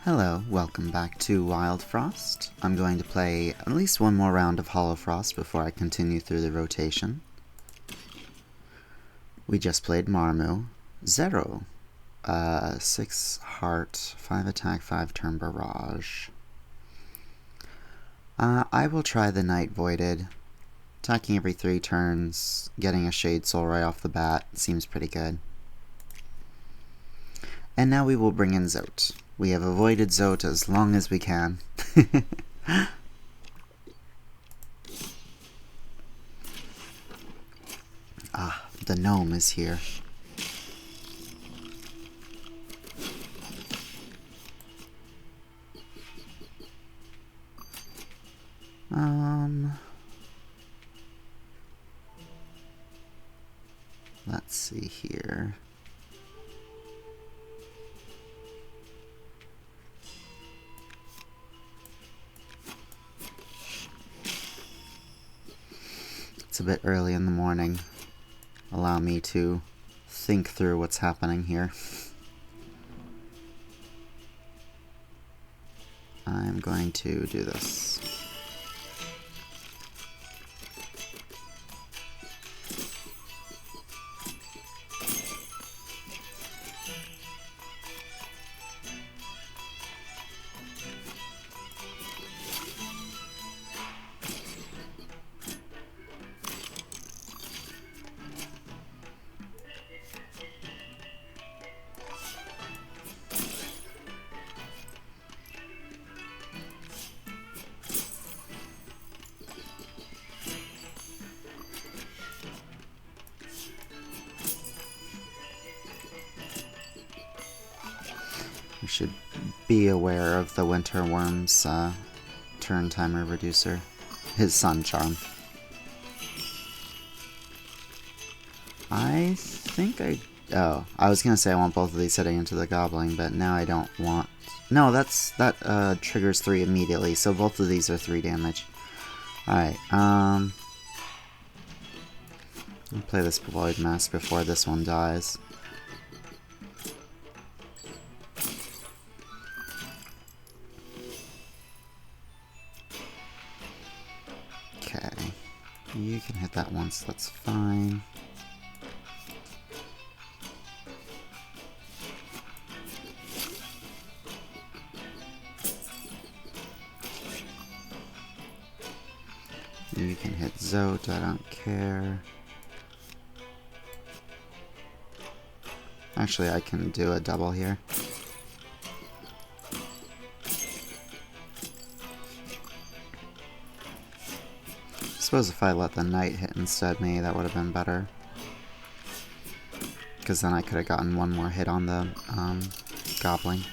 Hello, welcome back to Wildfrost. I'm going to play at least one more round of Frost before I continue through the rotation. We just played Marmu. Zero. 6 heart, 5 attack, 5 turn barrage. I will try the Night Voided. Attacking every 3 turns, getting a Shade Soul right off the bat seems pretty good. And now we will bring in Zote. We have avoided Zote as long as we can. The gnome is here. Let's see here. It's a bit early in the morning. Allow me to think through what's happening here. I'm going to do this. We should be aware of the Winter Worm's turn timer reducer, his Sun Charm. I think I was gonna say I want both of these heading into the Gobbling, but now I don't want. No, that triggers 3 immediately, so both of these are 3 damage. Alright, I'll play this Void Mask before this one dies. Okay, you can hit that once, that's fine. You can hit Zote, I don't care. Actually, I can do a double here. I suppose if I let the Knight hit instead me, that would have been better. Because then I could have gotten one more hit on the Gobbling.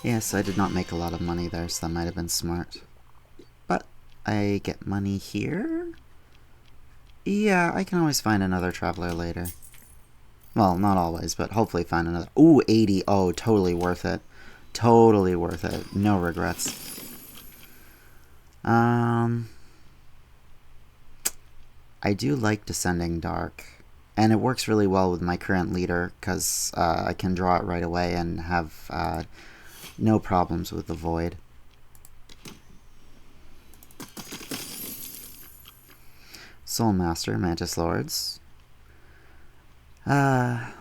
Yes, I did not make a lot of money there, so that might have been smart. But I get money here? Yeah, I can always find another traveler later. Well, not always, but hopefully find another. Ooh, 80. Oh, totally worth it. Totally worth it. No regrets. I do like Descending Dark. And it works really well with my current leader, because I can draw it right away and have no problems with the Void. Soul Master, Mantis Lords. I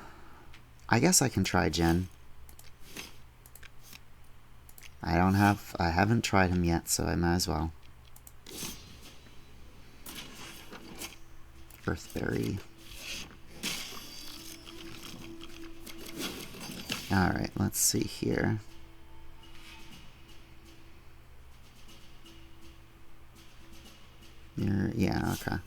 guess I can try Jin. I haven't tried him yet, so I might as well. Earthberry. Alright, let's see here. Yeah, okay.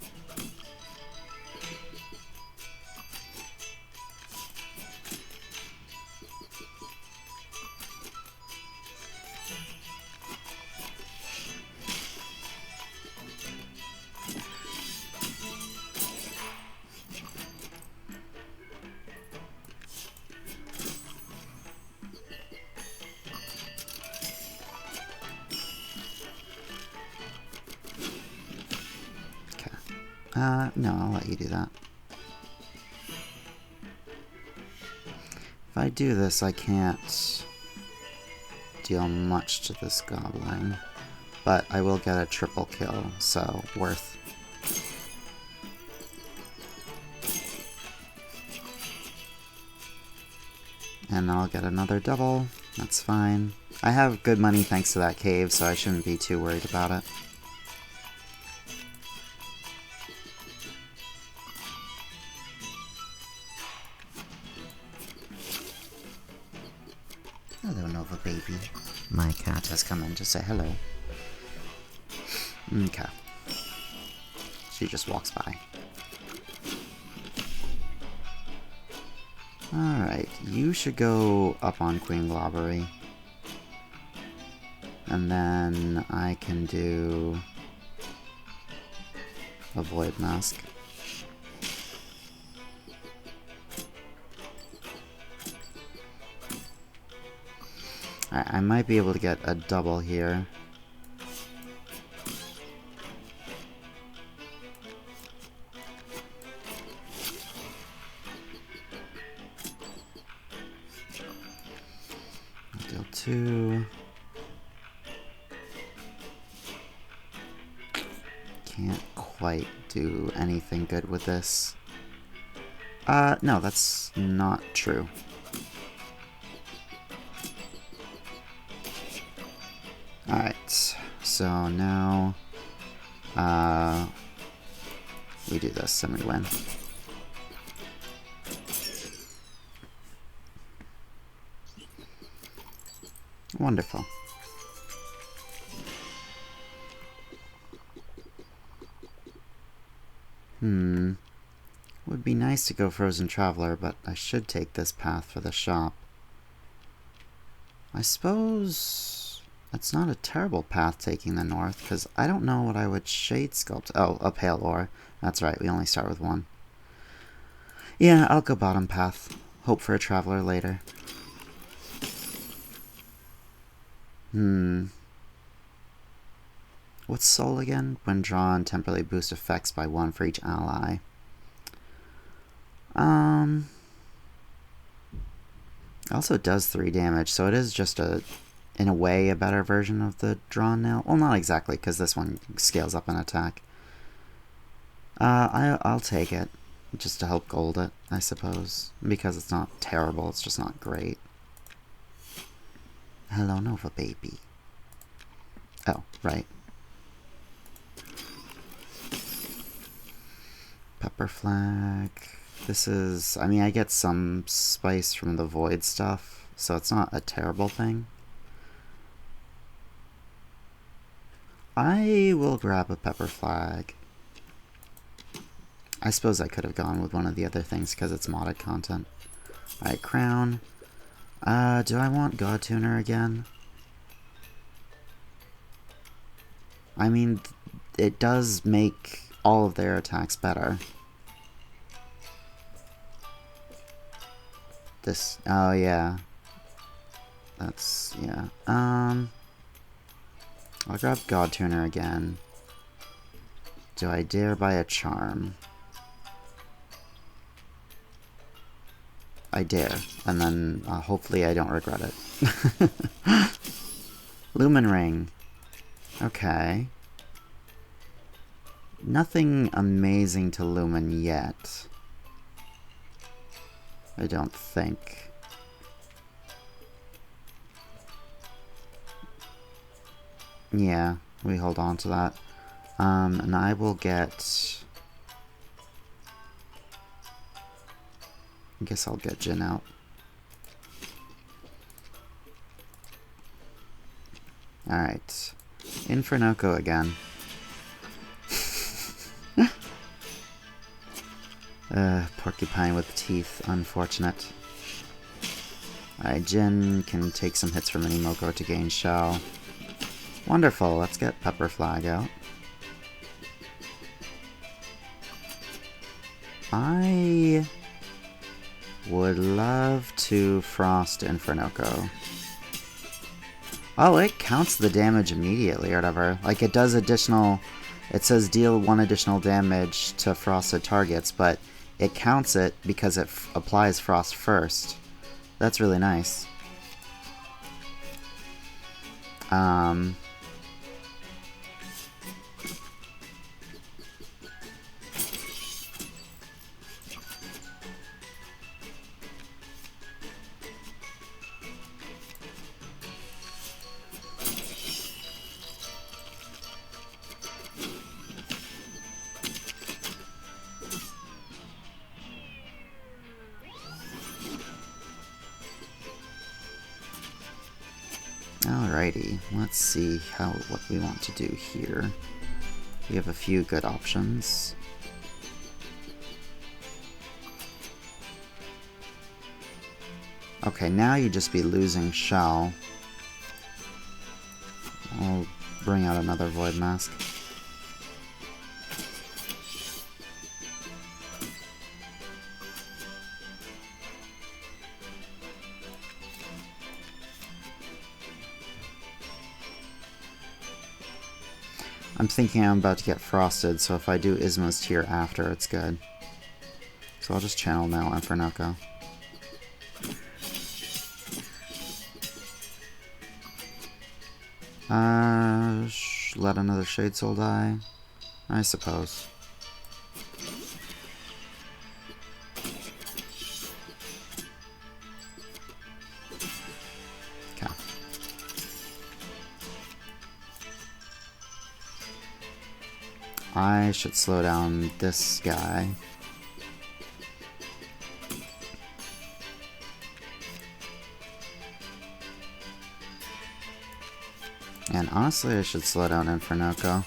No, I'll let you do that. If I do this, I can't deal much to this goblin. But I will get a triple kill, so worth. And I'll get another double. That's fine. I have good money thanks to that cave, so I shouldn't be too worried about it. Hello, Nova baby. My cat has come in to say hello. Okay. She just walks by. Alright, you should go up on Queen Globbery. And then I can do a Void Mask. I might be able to get a double here. Deal 2. Can't quite do anything good with this. No, that's not true. Alright, so now we do this and we win. Wonderful. Would be nice to go Frozen Traveler, but I should take this path for the shop. I suppose that's not a terrible path taking the north, because I don't know what I would Shade Sculpt. Oh, a Pale Ore. That's right, we only start with one. Yeah, I'll go bottom path. Hope for a Traveler later. What's Soul again? When drawn, temporarily boost effects by 1 for each ally. Also does 3 damage, so it is just in a way, a better version of the Drawn Nail. Well, not exactly, because this one scales up an attack. I'll take it, just to help gold it, I suppose. Because it's not terrible, it's just not great. Hello, Nova baby. Oh, right. Pepper Flag. This is, I mean, I get some spice from the Void stuff, so it's not a terrible thing. I will grab a Pepper Flag. I suppose I could have gone with one of the other things because it's modded content. Alright, Crown. Do I want God Tuner again? I mean, it does make all of their attacks better. This, oh yeah. That's, yeah. I'll grab God Tuner again. Do I dare buy a Charm? I dare, and then hopefully I don't regret it. Lumen Ring. Okay. Nothing amazing to Lumen yet. I don't think. Yeah, we hold on to that. And I will get... I guess I'll get Jin out. Alright. Infernoco again. Porcupine with teeth. Unfortunate. Alright, Jin can take some hits from Minimoco to gain Shell. Wonderful, let's get Pepper Flag out. I would love to Frost Infernoco. Oh, it counts the damage immediately or whatever. Like, it does additional... It says deal 1 additional damage to frosted targets, but it counts it because it applies frost first. That's really nice. Alrighty, let's see what we want to do here. We have a few good options. Okay, now you'd just be losing shell. I'll bring out another Void Mask. I'm thinking I'm about to get frosted, so if I do Isma's Tear after, it's good. So I'll just channel now Infernoco. Let another Shade Soul die, I suppose. Okay. I should slow down this guy. And honestly, I should slow down Infernoco.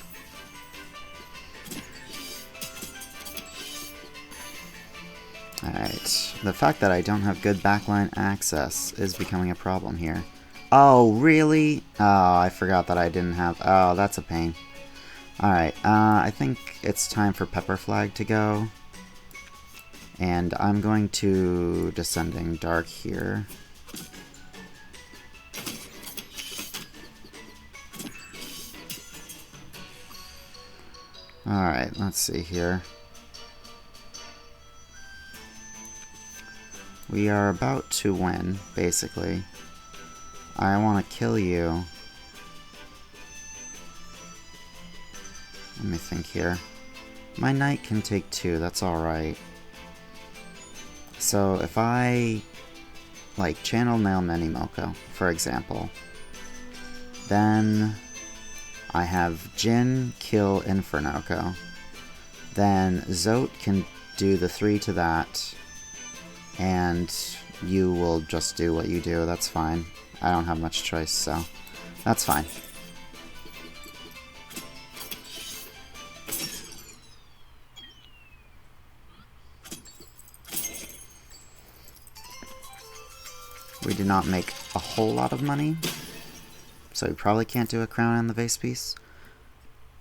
Alright. The fact that I don't have good backline access is becoming a problem here. Oh, really? Oh, I forgot that I didn't have... Oh, that's a pain. Alright, I think it's time for Pepper Flag to go. And I'm going to Descending Dark here. Alright, let's see here. We are about to win, basically. I want to kill you. Let me think here. My knight can take 2, that's alright. So if I, like, channel Nail Manimoko, for example, then I have Jin kill Infernoco. Then Zote can do the 3 to that, and you will just do what you do, that's fine. I don't have much choice, so that's fine. We did not make a whole lot of money, so we probably can't do a crown and the vase piece.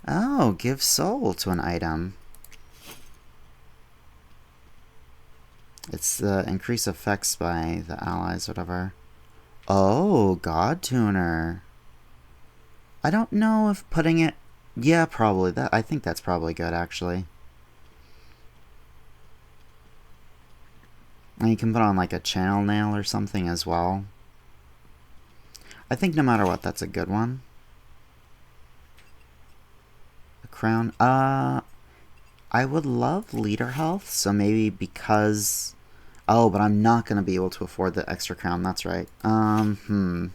Oh, give soul to an item. It's the increase effects by the allies, whatever. Oh, God Tuner. I don't know if putting it... Yeah, probably. I think that's probably good, actually. And you can put on like a channel nail or something as well. I think no matter what, that's a good one. A crown. I would love leader health, so maybe because... Oh, but I'm not going to be able to afford the extra crown, that's right. I'm going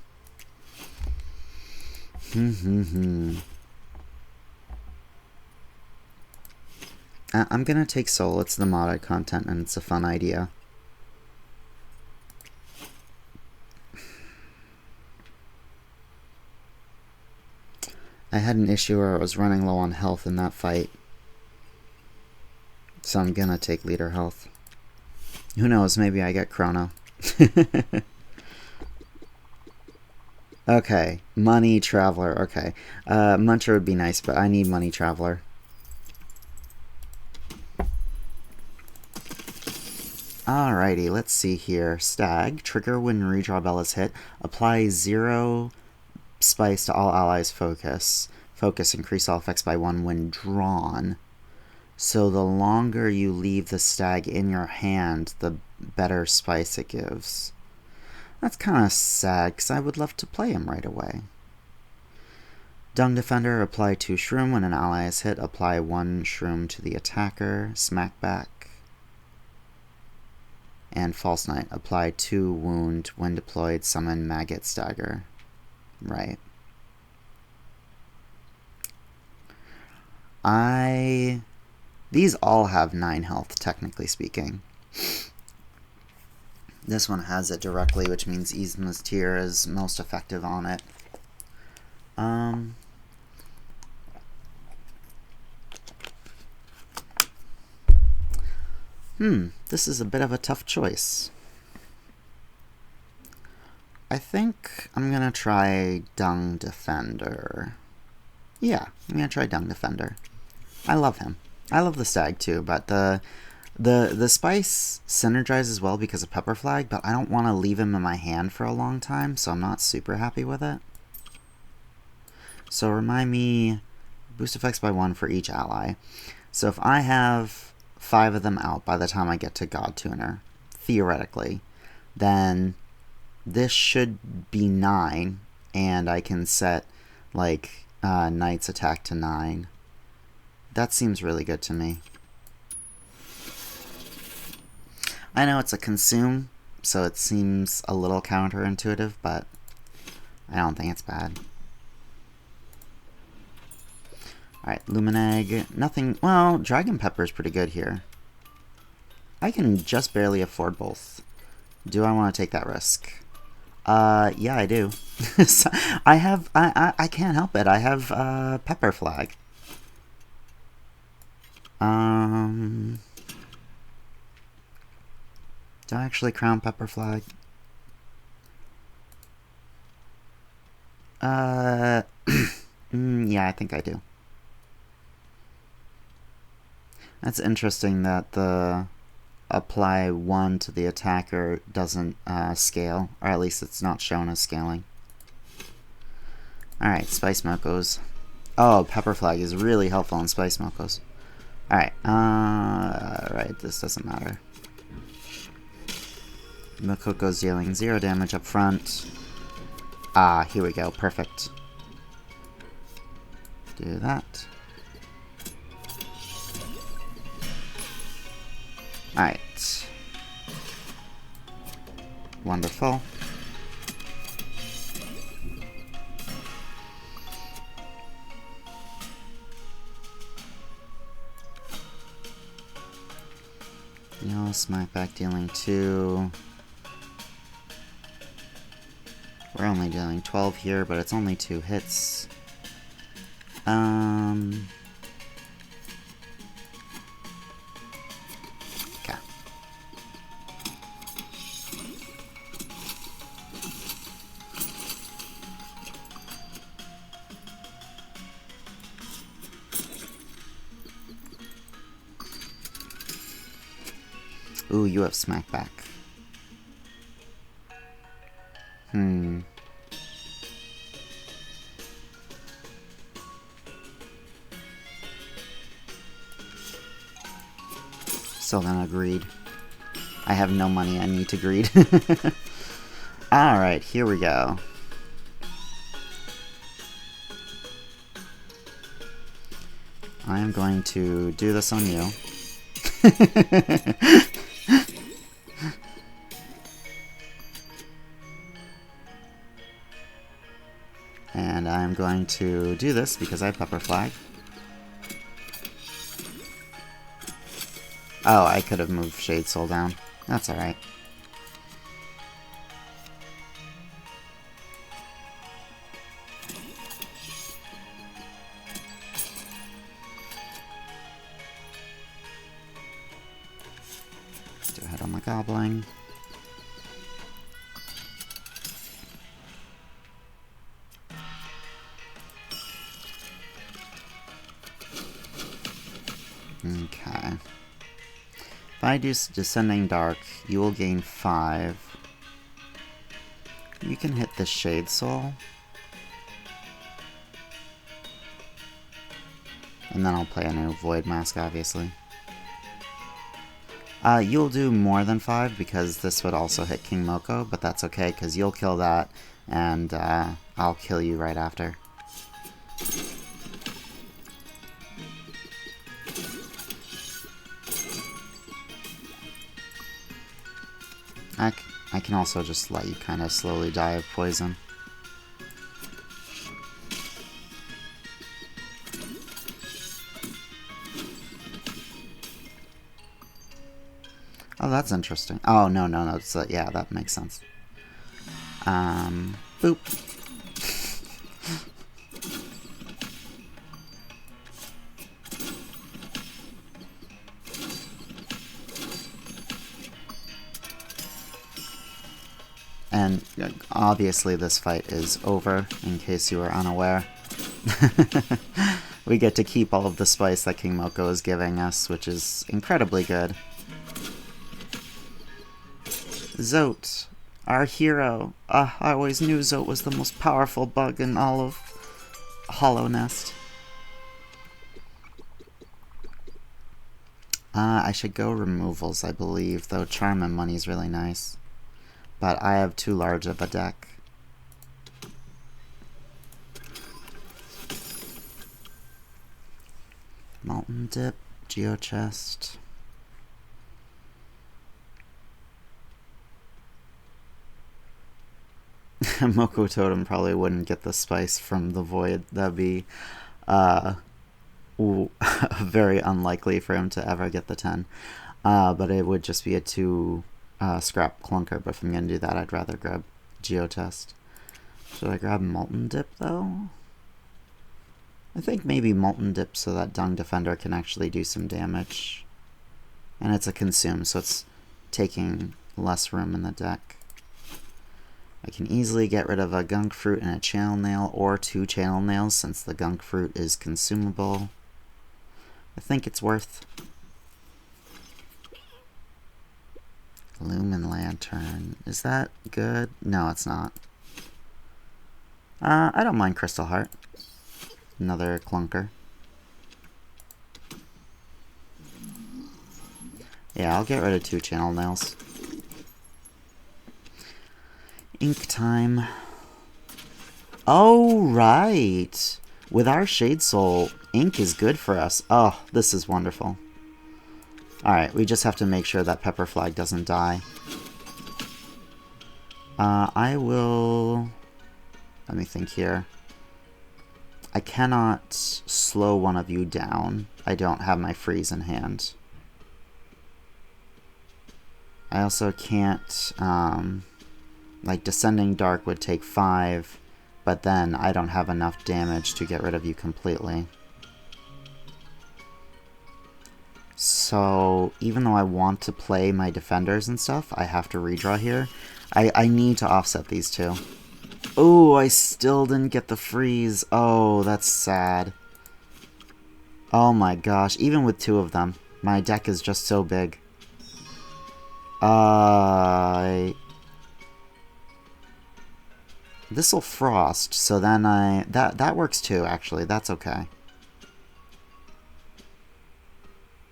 to take soul. It's the modded content and it's a fun idea. I had an issue where I was running low on health in that fight. So I'm gonna take leader health. Who knows, maybe I get Chrono. Okay, Money Traveler, okay. Muncher would be nice, but I need Money Traveler. Alrighty, let's see here. Stag, trigger when redraw bell is hit. Apply 0 spice to all allies focus. Focus increase all effects by 1 when drawn. So the longer you leave the stag in your hand, the better spice it gives. That's kind of sad, because I would love to play him right away. Dung Defender, apply 2 shroom. When an ally is hit, apply 1 shroom to the attacker. Smack back. And False Knight, apply 2 wound. When deployed, summon Maggot Stagger. Right. These all have 9 health, technically speaking. This one has it directly, which means Yzma's Tear is most effective on it. This is a bit of a tough choice. I think I'm gonna try Dung Defender. Yeah, I'm gonna try Dung Defender. I love him. I love the stag too, but the spice synergizes well because of Pepper Flag, but I don't want to leave him in my hand for a long time, so I'm not super happy with it. So remind me, boost effects by 1 for each ally. So if I have 5 of them out by the time I get to God Tuner, theoretically, then this should be 9, and I can set like Knight's attack to 9. That seems really good to me. I know it's a consume, so it seems a little counterintuitive, but I don't think it's bad. Alright, Luminegg. Nothing. Well, Dragon Pepper is pretty good here. I can just barely afford both. Do I want to take that risk? Yeah, I do. So I can't help it. I have Pepper Flag. Do I actually crown Pepper Flag? Yeah, I think I do. That's interesting that the apply 1 to the attacker doesn't scale, or at least it's not shown as scaling. Alright, Spice Mokos. Oh, Pepper Flag is really helpful in Spice Mokos. Alright, right, this doesn't matter. Mokoko's dealing 0 damage up front. Ah, here we go, perfect. Do that. Alright. Wonderful. No, smack back dealing 2. We're only dealing 12 here, but it's only 2 hits. Okay. Ooh, you have smack back. So then agreed. I have no money, I need to greed. Alright, here we go. I am going to do this on you. And I'm going to do this because I have Pepper Flag. Oh, I could have moved Shade Soul down. That's alright. Do a hit on the Goblin. Okay. If I do Descending Dark, you will gain 5. You can hit the Shade Soul. And then I'll play a new Void Mask, obviously. You'll do more than 5 because this would also hit King Moko, but that's okay because you'll kill that and I'll kill you right after. I can also just let you kind of slowly die of poison. Oh, that's interesting. Oh, no. So, yeah, that makes sense. Boop. And obviously this fight is over, in case you were unaware. We get to keep all of the spice that King Moko is giving us, which is incredibly good. Zote, our hero. I always knew Zote was the most powerful bug in all of Hollow Nest. I should go removals, I believe, though Charm and Money's really nice. But I have too large of a deck. Molten Dip, Geochest. Moko Totem probably wouldn't get the spice from the Void. That'd be very unlikely for him to ever get the 10. But it would just be a 2 scrap clunker, but if I'm going to do that, I'd rather grab Geotest. Should I grab Molten Dip, though? I think maybe Molten Dip so that Dung Defender can actually do some damage. And it's a consume, so it's taking less room in the deck. I can easily get rid of a Gunk Fruit and a Channel Nail, or 2 Channel Nails, since the Gunk Fruit is consumable. I think it's worth. Lumen Lantern. Is that good? No, it's not. I don't mind Crystal Heart. Another clunker. Yeah, I'll get rid of 2 Channel Nails. Ink time. Oh, right. With our Shade Soul, ink is good for us. Oh, this is wonderful. Alright, we just have to make sure that Pepper Flag doesn't die. I will... Let me think here. I cannot slow one of you down. I don't have my freeze in hand. I also can't... like, Descending Dark would take 5, but then I don't have enough damage to get rid of you completely. So, even though I want to play my defenders and stuff, I have to redraw here. I need to offset these two. Oh, I still didn't get the freeze. Oh, that's sad. Oh my gosh, even with 2 of them, my deck is just so big. This'll Frost, so then that works too, actually. That's okay.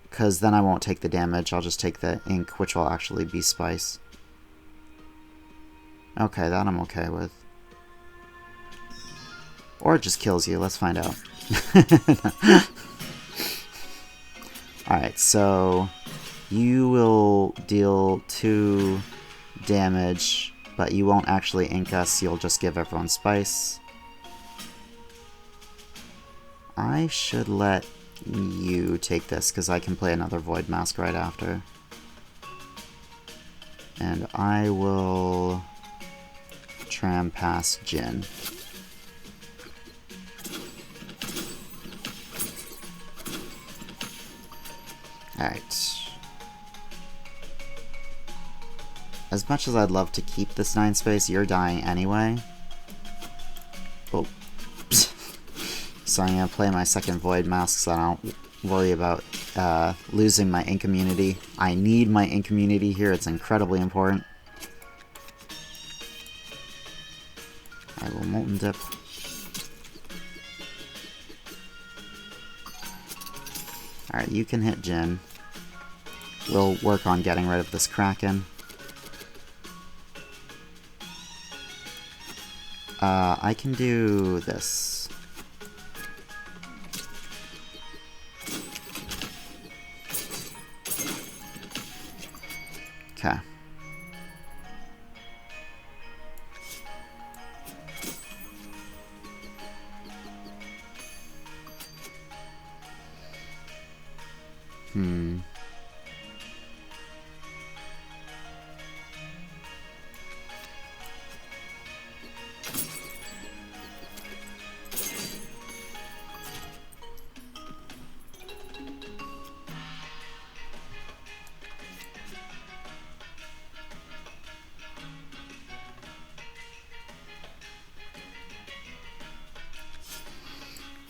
Because then I won't take the damage, I'll just take the ink, which will actually be spice. Okay, that I'm okay with. Or it just kills you, let's find out. Alright, so you will deal 2 damage, but you won't actually ink us, you'll just give everyone spice. I should let you take this, because I can play another Void Mask right after. And I will tram past Jin. Alright. As much as I'd love to keep this 9 space, you're dying anyway. Oh. So I'm going to play my second Void Mask so I don't worry about losing my ink immunity. I need my ink immunity here, it's incredibly important. I will Molten Dip. Alright, you can hit Jin. We'll work on getting rid of this Kraken. I can do this. Okay.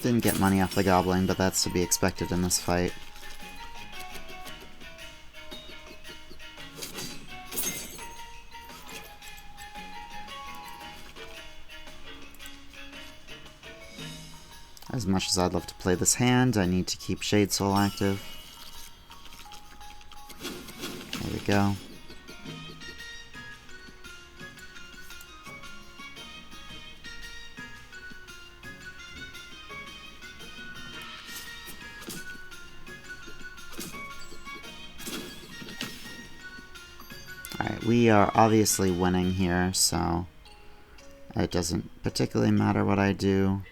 Didn't get money off the Goblin, but that's to be expected in this fight. As much as I'd love to play this hand, I need to keep Shade Soul active. There we go. Alright, we are obviously winning here, so it doesn't particularly matter what I do.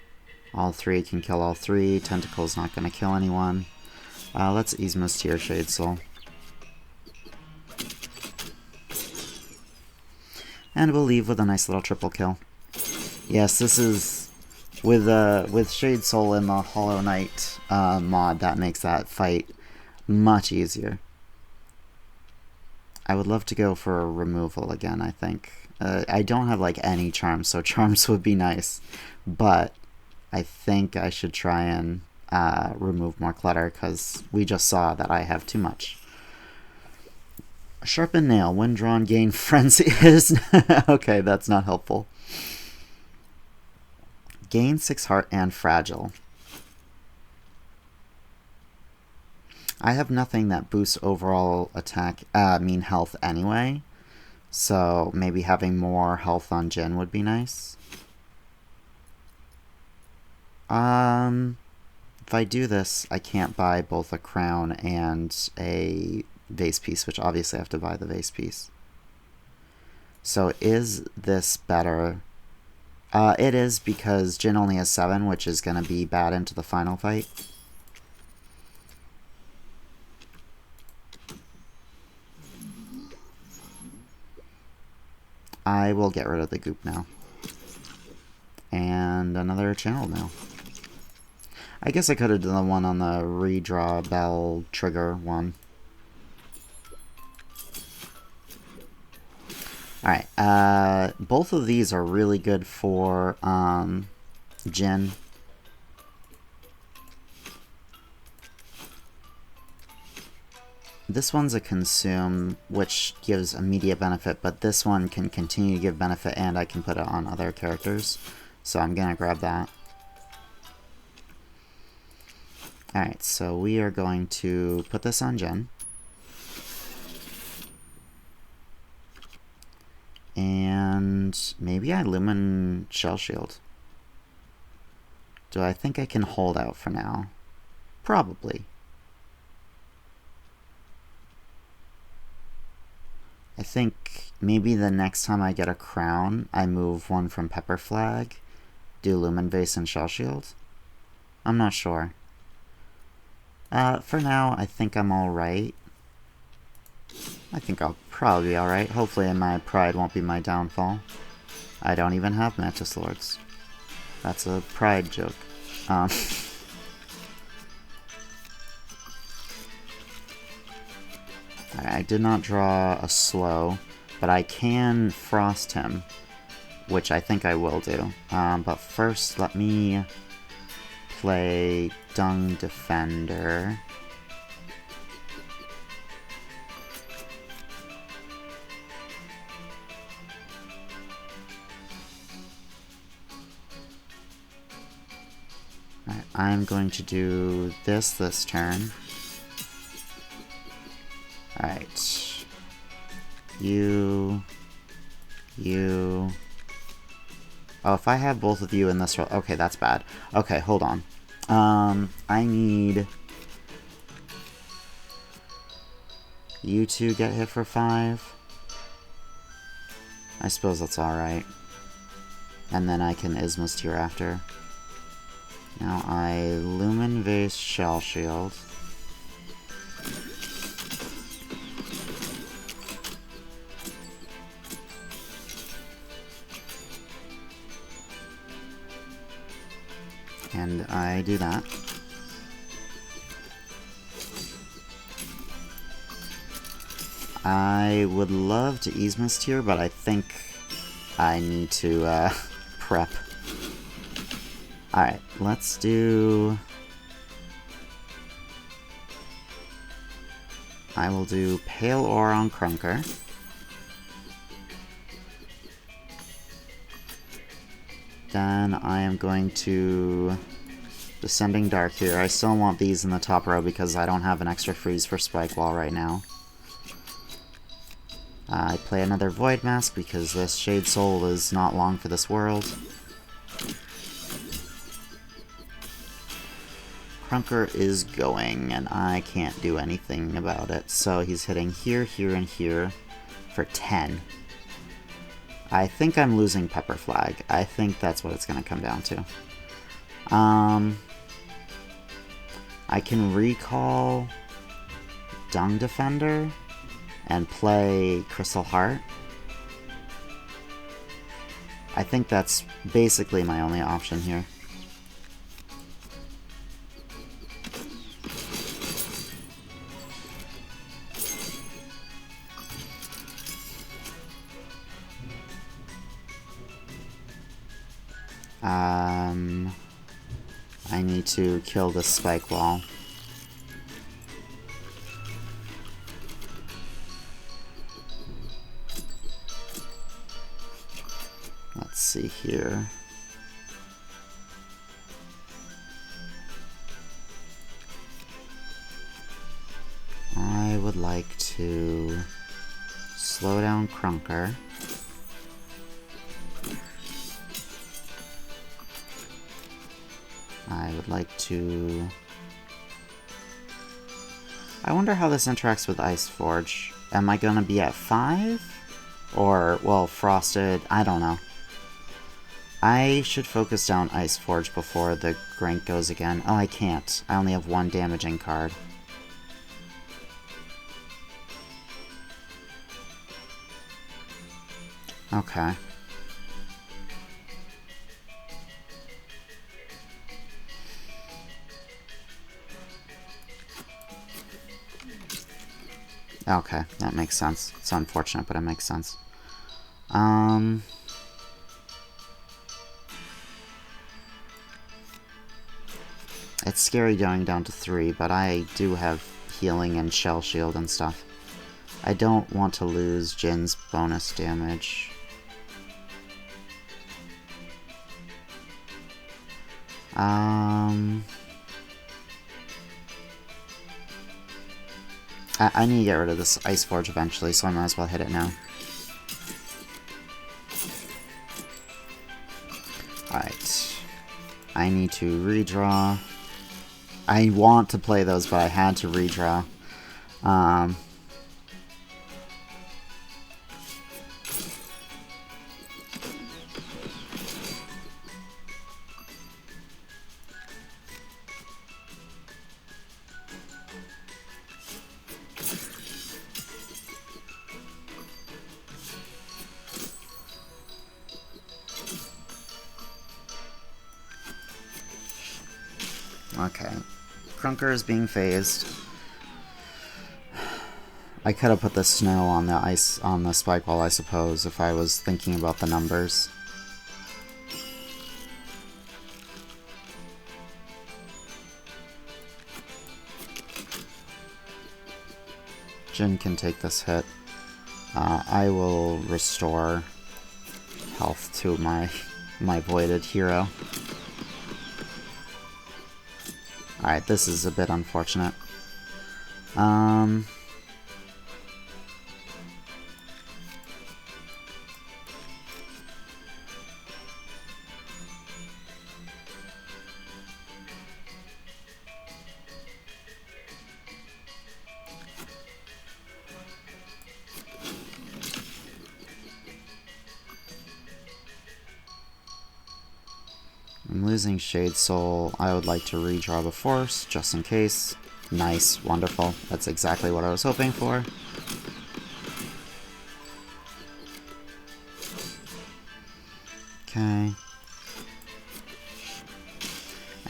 All three can kill all three. Tentacle's not going to kill anyone. Let's Yzma's Tear Shade Soul. And we'll leave with a nice little triple kill. Yes, this is... With Shade Soul in the Hollow Knight mod, that makes that fight much easier. I would love to go for a removal again, I think. I don't have, like, any charms, so charms would be nice. But I think I should try and remove more clutter, because we just saw that I have too much. Sharpened Nail. When drawn, gain Frenzy is... okay, that's not helpful. Gain 6 heart and Fragile. I have nothing that boosts overall attack, health anyway. So maybe having more health on Jin would be nice. If I do this, I can't buy both a crown and a vase piece, which obviously I have to buy the vase piece. So is this better? It is, because Jin only has 7, which is going to be bad into the final fight. I will get rid of the goop now. And another channel now. I guess I could have done the one on the redraw bell trigger one. Alright, both of these are really good for Jin. This one's a consume, which gives immediate benefit, but this one can continue to give benefit, and I can put it on other characters. So I'm gonna grab that. Alright, so we are going to put this on Jin. And maybe I Lumen Shell Shield. Do I think I can hold out for now? Probably. I think maybe the next time I get a crown, I move one from Pepper Flag, do Lumen Vase and Shell Shield. I'm not sure. For now, I think I'm alright. I think I'll probably be alright. Hopefully my pride won't be my downfall. I don't even have Mantis Lords. That's a pride joke. I did not draw a slow, but I can frost him, which I think I will do. But first, let me play Dung Defender. Alright, I'm going to do this turn. Alright. You... Oh, if I have both of you in this row... Okay, that's bad. Okay, hold on. I need... You two get hit for 5. I suppose that's alright. And then I can Isma's Tear after. Now I Lumen Vase Shell Shield. And I do that. I would love to Isma's Tear, but I think I need to prep. Alright, let's do... I will do Pale Ore on Krunker. Then I am going to Descending Dark here. I still want these in the top row because I don't have an extra freeze for Spike Wall right now. I play another Void Mask because this Shade Soul is not long for this world. Krunker is going, and I can't do anything about it. So he's hitting here, here, and here for 10. I think I'm losing Pepper Flag. I think that's what it's going to come down to. I can recall Dung Defender and play Crystal Heart. I think that's basically my only option here. I need to kill this Spike Wall. Let's see here. I would like to slow down Krunker. I would like to... I wonder how this interacts with Ice Forge. Am I gonna be at 5? Or, well, Frosted? I don't know. I should focus down Ice Forge before the Grank goes again. Oh, I can't. I only have 1 damaging card. Okay. Okay, that makes sense. It's unfortunate, but it makes sense. It's scary going down to 3, but I do have healing and Shell Shield and stuff. I don't want to lose Jin's bonus damage. I need to get rid of this Ice Forge eventually, so I might as well hit it now. Alright. I need to redraw. I want to play those, but I had to redraw. Okay. Krunker is being phased. I could have put the snow on the ice on the Spike Wall, I suppose, if I was thinking about the numbers. Jin can take this hit. I will restore health to my voided hero. Alright, this is a bit unfortunate. I'm losing Shade Soul. I would like to redraw the Force, just in case. Nice, wonderful. That's exactly what I was hoping for. Okay.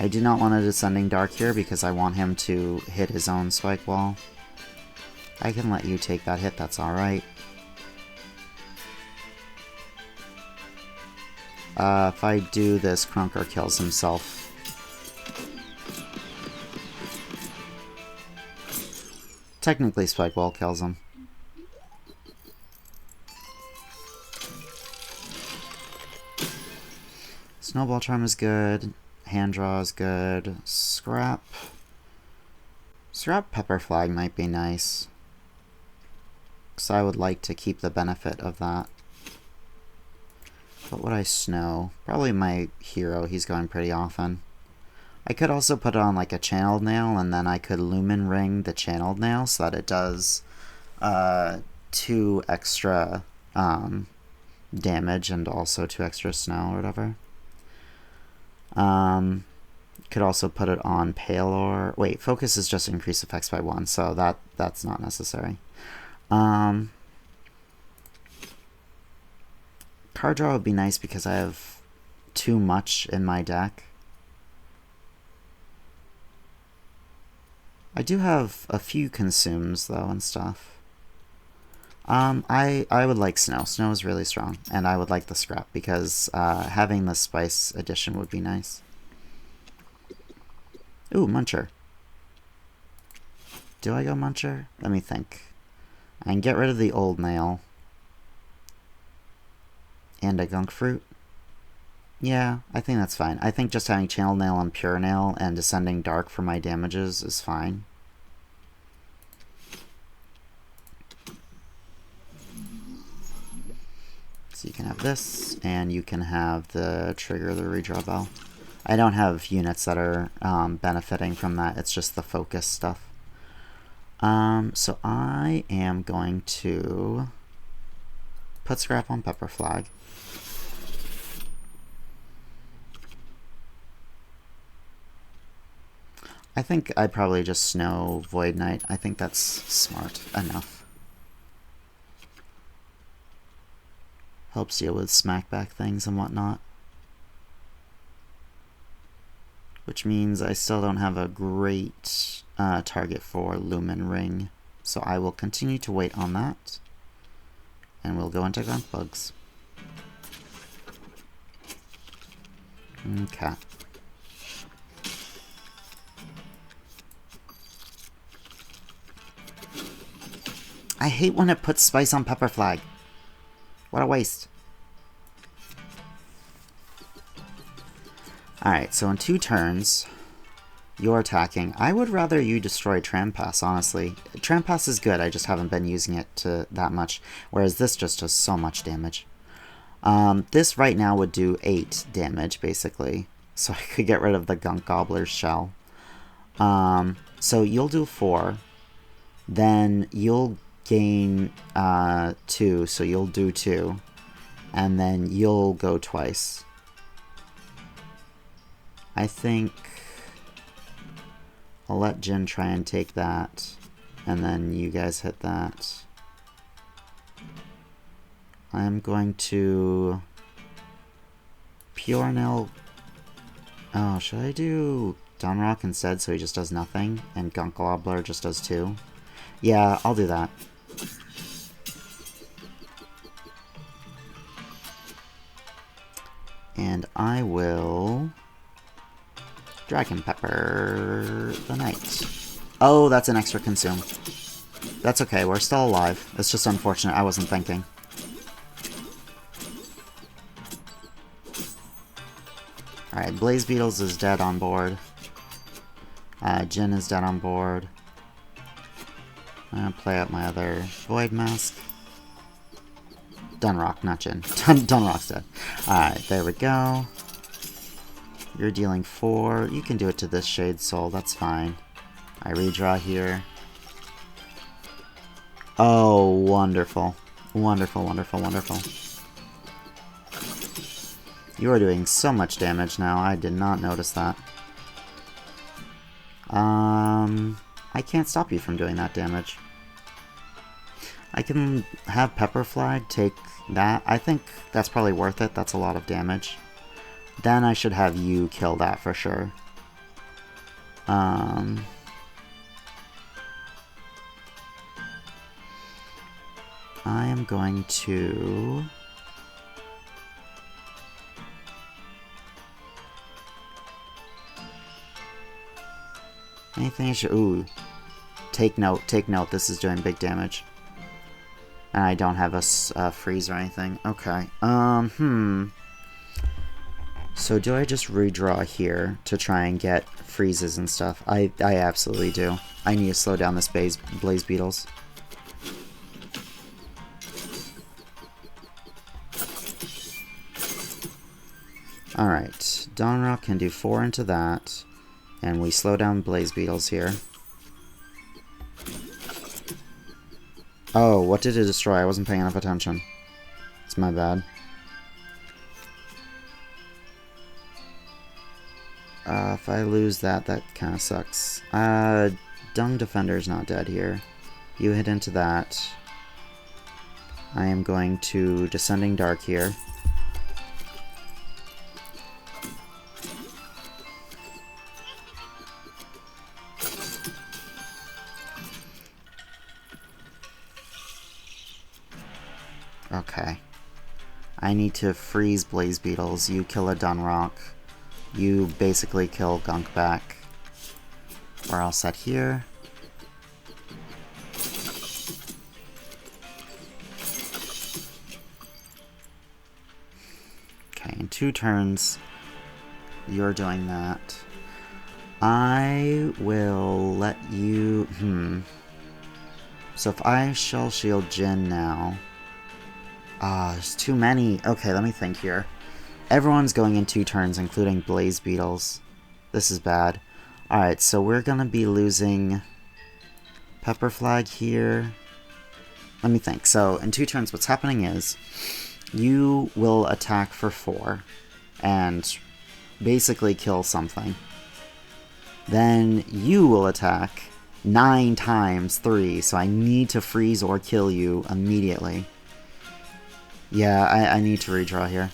I do not want a Descending Dark here because I want him to hit his own Spike Wall. I can let you take that hit, that's alright. If I do this, Krunker kills himself. Technically, Spike Wall kills him. Snowball Charm is good. Hand Draw is good. Scrap. Scrap Pepper Flag might be nice. Because I would like to keep the benefit of that. What would I snow? Probably my hero, he's going pretty often. I could also put it on like a channeled nail, and then I could lumen ring the channeled nail so that it does 2 extra damage and also 2 extra snow or whatever. Could also put it on Palor. Wait, focus is just increase effects by 1, so that's not necessary. Card draw would be nice because I have too much in my deck. I do have a few consumes though and stuff. I would like Snow. Snow is really strong, and I would like the scrap because having the Spice edition would be nice. Ooh, Muncher. Do I go Muncher? Let me think. I can get rid of the old nail. And a Gunk Fruit. Yeah, I think that's fine. I think just having Channel Nail and Pure Nail and Descending Dark for my damages is fine. So you can have this, and you can have the trigger the redraw bell. I don't have units that are benefiting from that. It's just the focus stuff. So I am going to put Scrap on Pepper Flag. I think I'd probably just snow Void Knight. I think that's smart enough. Helps deal with smackback things and whatnot. Which means I still don't have a great target for Lumen Ring. So I will continue to wait on that. And we'll go into Gunk Bugs. Okay. I hate when it puts Spice on Pepper Flag. What a waste. Alright, so in 2 turns, you're attacking. I would rather you destroy Trampass, honestly. Trampass is good, I just haven't been using it to that much, whereas this just does so much damage. This right now would do 8 damage, basically. So I could get rid of the Gunk Gobbler's shell. So you'll do 4. Then you'll gain 2, so you'll do 2. And then you'll go twice. I think I'll let Jin try and take that, and then you guys hit that. I'm going to Pure Nail. Oh, should I do Dunrock instead so he just does nothing, and Gunk Gobbler just does 2? Yeah, I'll do that. And I will Dragon Pepper the Knight. Oh, that's an extra consume. That's okay, we're still alive. It's just unfortunate, I wasn't thinking. Alright, Blaze Beetles is dead on board. Jin is dead on board. I'm gonna play out my other Void Mask. Dunrock, not Jin. Dunrock's dead. Alright, there we go. You're dealing 4. You can do it to this Shade Soul, that's fine. I redraw here. Oh, wonderful. Wonderful, wonderful, wonderful. You are doing so much damage now. I did not notice that. I can't stop you from doing that damage. I can have Pepper Flag take that. I think that's probably worth it. That's a lot of damage. Then I should have you kill that for sure. I am going to... Anything I should... Ooh. Take note, this is doing big damage. And I don't have a freeze or anything. Okay. So do I just redraw here to try and get freezes and stuff? I absolutely do. I need to slow down this Blaze Beetles. Alright. Dawnrock can do 4 into that. And we slow down Blaze Beetles here. Oh, what did it destroy? I wasn't paying enough attention. It's my bad. If I lose that, that kind of sucks. Dung Defender's not dead here. You hit into that. I am going to Descending Dark here. Okay. I need to freeze Blaze Beetles. You kill a Dunrock. You basically kill Gunkback. We're all set here. Okay, in 2 turns, you're doing that. I will let you... So if I Shell Shield Jin now... there's too many. Okay, let me think here. Everyone's going in 2 turns, including Blaze Beetles. This is bad. Alright, so we're gonna be losing Pepper Flag here. Let me think. So, in 2 turns, what's happening is you will attack for 4 and basically kill something. Then you will attack 9 times 3, so I need to freeze or kill you immediately. Yeah, I need to redraw here.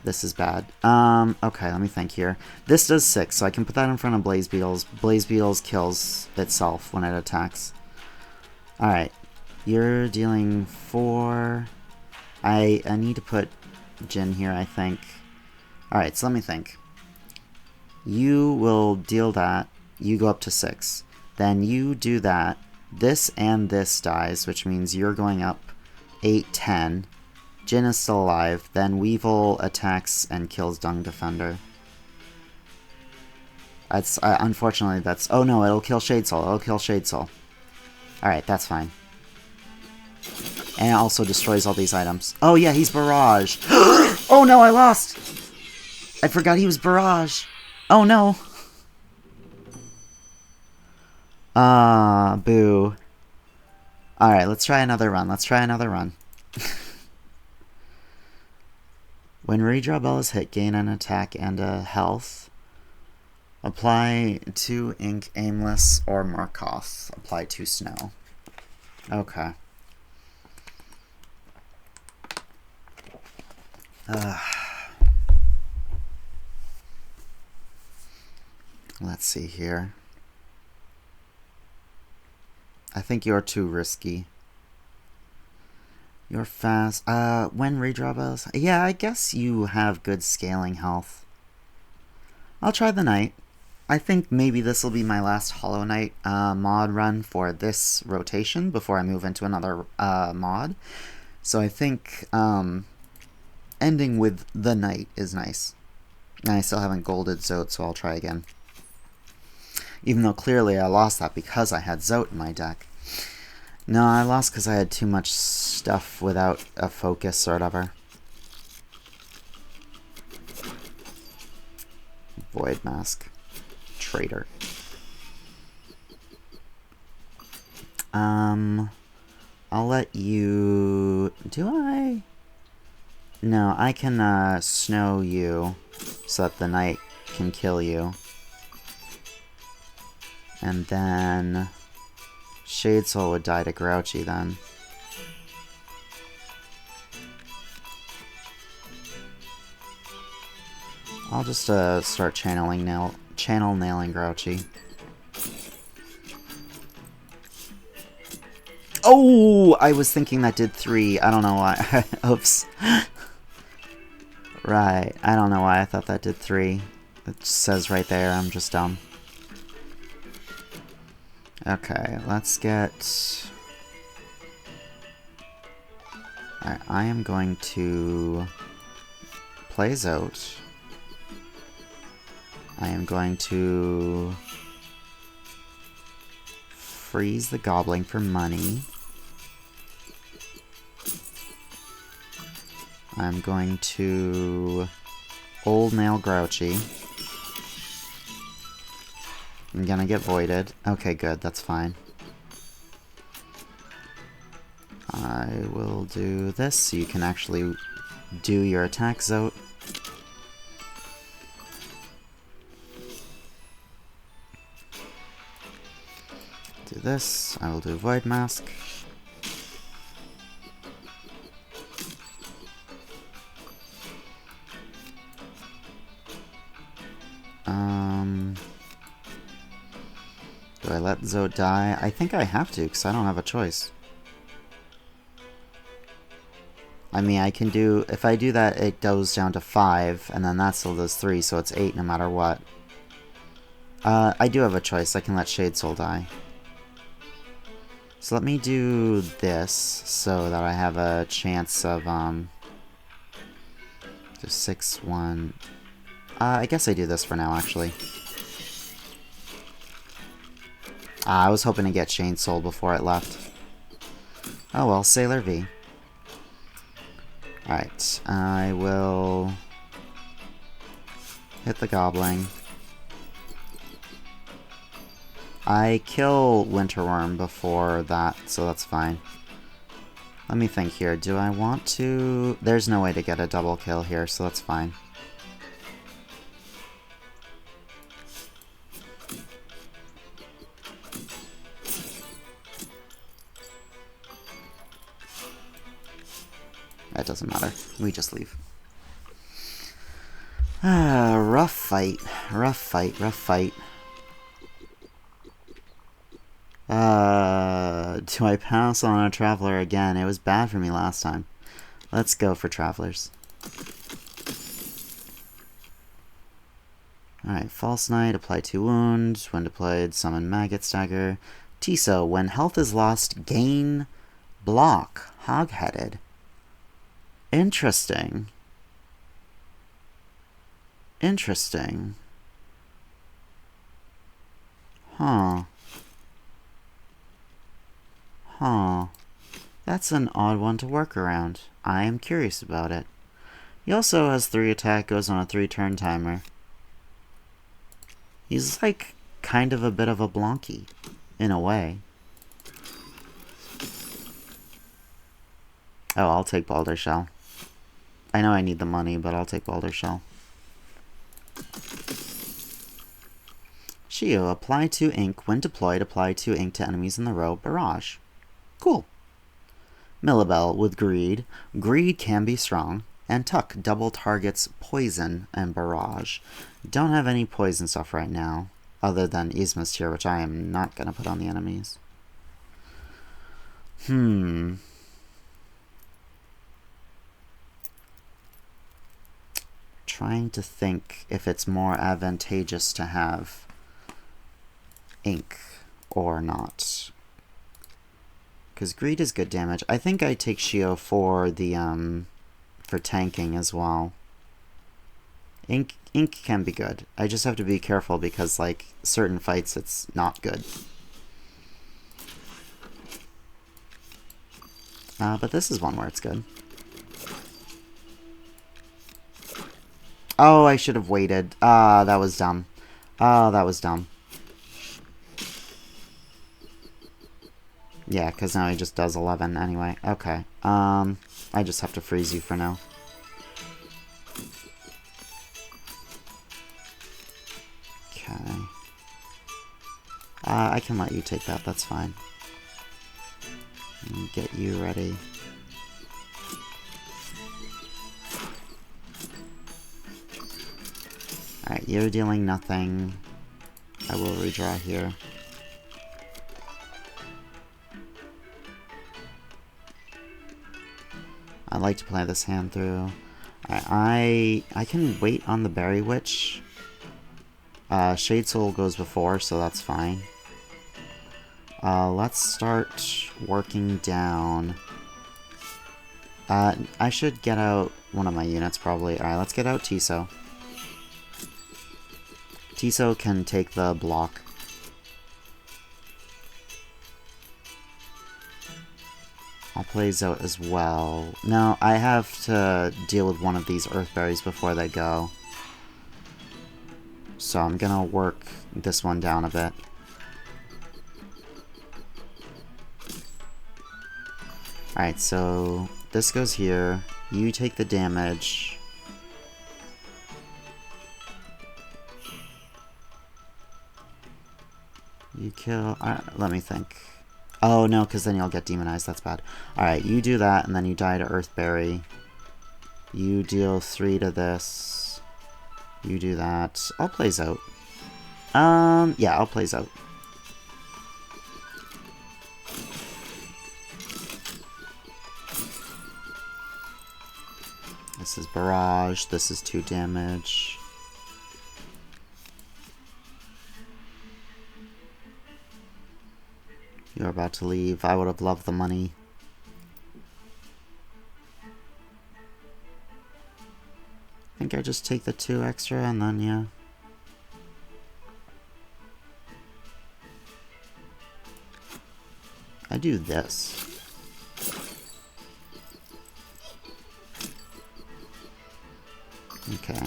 This is bad. Okay, let me think here. This does 6, so I can put that in front of Blaze Beetles. Blaze Beetles kills itself when it attacks. Alright. You're dealing 4. I need to put Jin here, I think. Alright, so let me think. You will deal that. You go up to 6. Then you do that. This and this dies, which means you're going up 8, 10. Jin is still alive. Then Weevil attacks and kills Dung Defender. That's unfortunately that's... Oh no, it'll kill Shade Soul. It'll kill Shade Soul. Alright, that's fine. And it also destroys all these items. Oh yeah, he's Barrage. Oh no, I lost! I forgot he was Barrage. Oh no. Boo. Alright, let's try another run. When Redraw Bell is hit, gain an attack and a health. Apply 2 Ink Aimless or Markoth. Apply 2 Snow. Okay. Let's see here. I think you're too risky. You're fast. When redraw bells? Yeah, I guess you have good scaling health. I'll try the Knight. I think maybe this will be my last Hollow Knight mod run for this rotation before I move into another mod. So I think ending with the Knight is nice. And I still haven't golded Zote, so I'll try again. Even though clearly I lost that because I had Zote in my deck. No, I lost because I had too much stuff without a focus or whatever. Void Mask. Traitor. I'll let you... Do I? No, I can snow you so that the knight can kill you. And then Shade Soul would die to Grouchy then. I'll just start channel nailing Grouchy. Oh, I was thinking that did 3. I don't know why. Oops. Right. I don't know why I thought that did 3. It says right there. I'm just dumb. Okay, let's get... Alright, I am going to play Zote. I am going to freeze the Goblin for money. I'm going to Old Nail Grouchy. I'm gonna get voided. Okay, good, that's fine. I will do this so you can actually do your attack, Zote. Do this. I will do Void Mask. Do I let Zote die? I think I have to, because I don't have a choice. I mean, I can do... If I do that, it goes down to 5, and then that still does 3, so it's 8 no matter what. I do have a choice. I can let Shade Soul die. So let me do this, so that I have a chance of, just 6, 1... I guess I do this for now, actually. I was hoping to get Shade Soul before it left. Oh well, Sailor V. Alright, I will hit the Goblin. I kill Winterworm before that, so that's fine. Let me think here. Do I want to... There's no way to get a double kill here, so that's fine. That doesn't matter. We just leave. Rough fight. Rough fight. Rough fight. Do I pass on a Traveler again? It was bad for me last time. Let's go for Travelers. Alright, False Knight, apply 2 wounds. When deployed, summon Maggot Stagger. Tiso, when health is lost, gain block. Hog-headed. Interesting. Interesting. Huh. Huh. That's an odd one to work around. I am curious about it. He also has 3 attack, goes on a 3-turn timer. He's like kind of a bit of a Blanky, in a way. Oh, I'll take Balder Shell. I know I need the money, but I'll take Balder Shell. Shio, apply 2 ink. When deployed, apply 2 ink to enemies in the row. Barrage. Cool. Millibel with Greed. Greed can be strong. And Tuck double targets Poison and Barrage. Don't have any poison stuff right now, other than Yzma's Tear, which I am not going to put on the enemies. Trying to think if it's more advantageous to have ink or not. Because Greed is good damage. I think I take Shio for the, for tanking as well. Ink can be good. I just have to be careful because, like, certain fights it's not good. But this is one where it's good. Oh, I should have waited. That was dumb. That was dumb. Yeah, because now he just does 11 anyway. Okay. I just have to freeze you for now. Okay. I can let you take that, that's fine. And get you ready. Alright, you're dealing nothing. I will redraw here. I like to play this hand through. I can wait on the Berry Witch. Shade Soul goes before, so that's fine. Let's start working down. I should get out one of my units, probably. Alright, let's get out Tiso. Tiso can take the block. I'll play Zote as well. No, I have to deal with one of these Earthberries before they go. So I'm gonna work this one down a bit. Alright, so this goes here. You take the damage. You kill... let me think. Oh, no, because then you'll get demonized. That's bad. Alright, you do that, and then you die to Earthberry. You deal 3 to this. You do that. I'll play Zote. Yeah, I'll play Zote. This is Barrage. This is 2 damage. You're about to leave. I would have loved the money. I think I just take the 2 extra and then, yeah. I do this. Okay.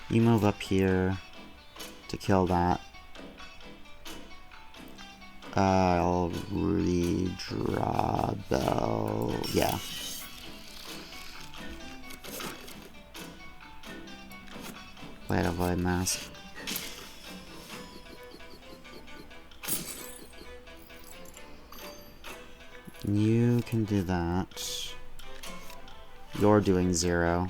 You move up here to kill that. I'll redraw Bell. Yeah. Play a Void Mask. You can do that. You're doing 0.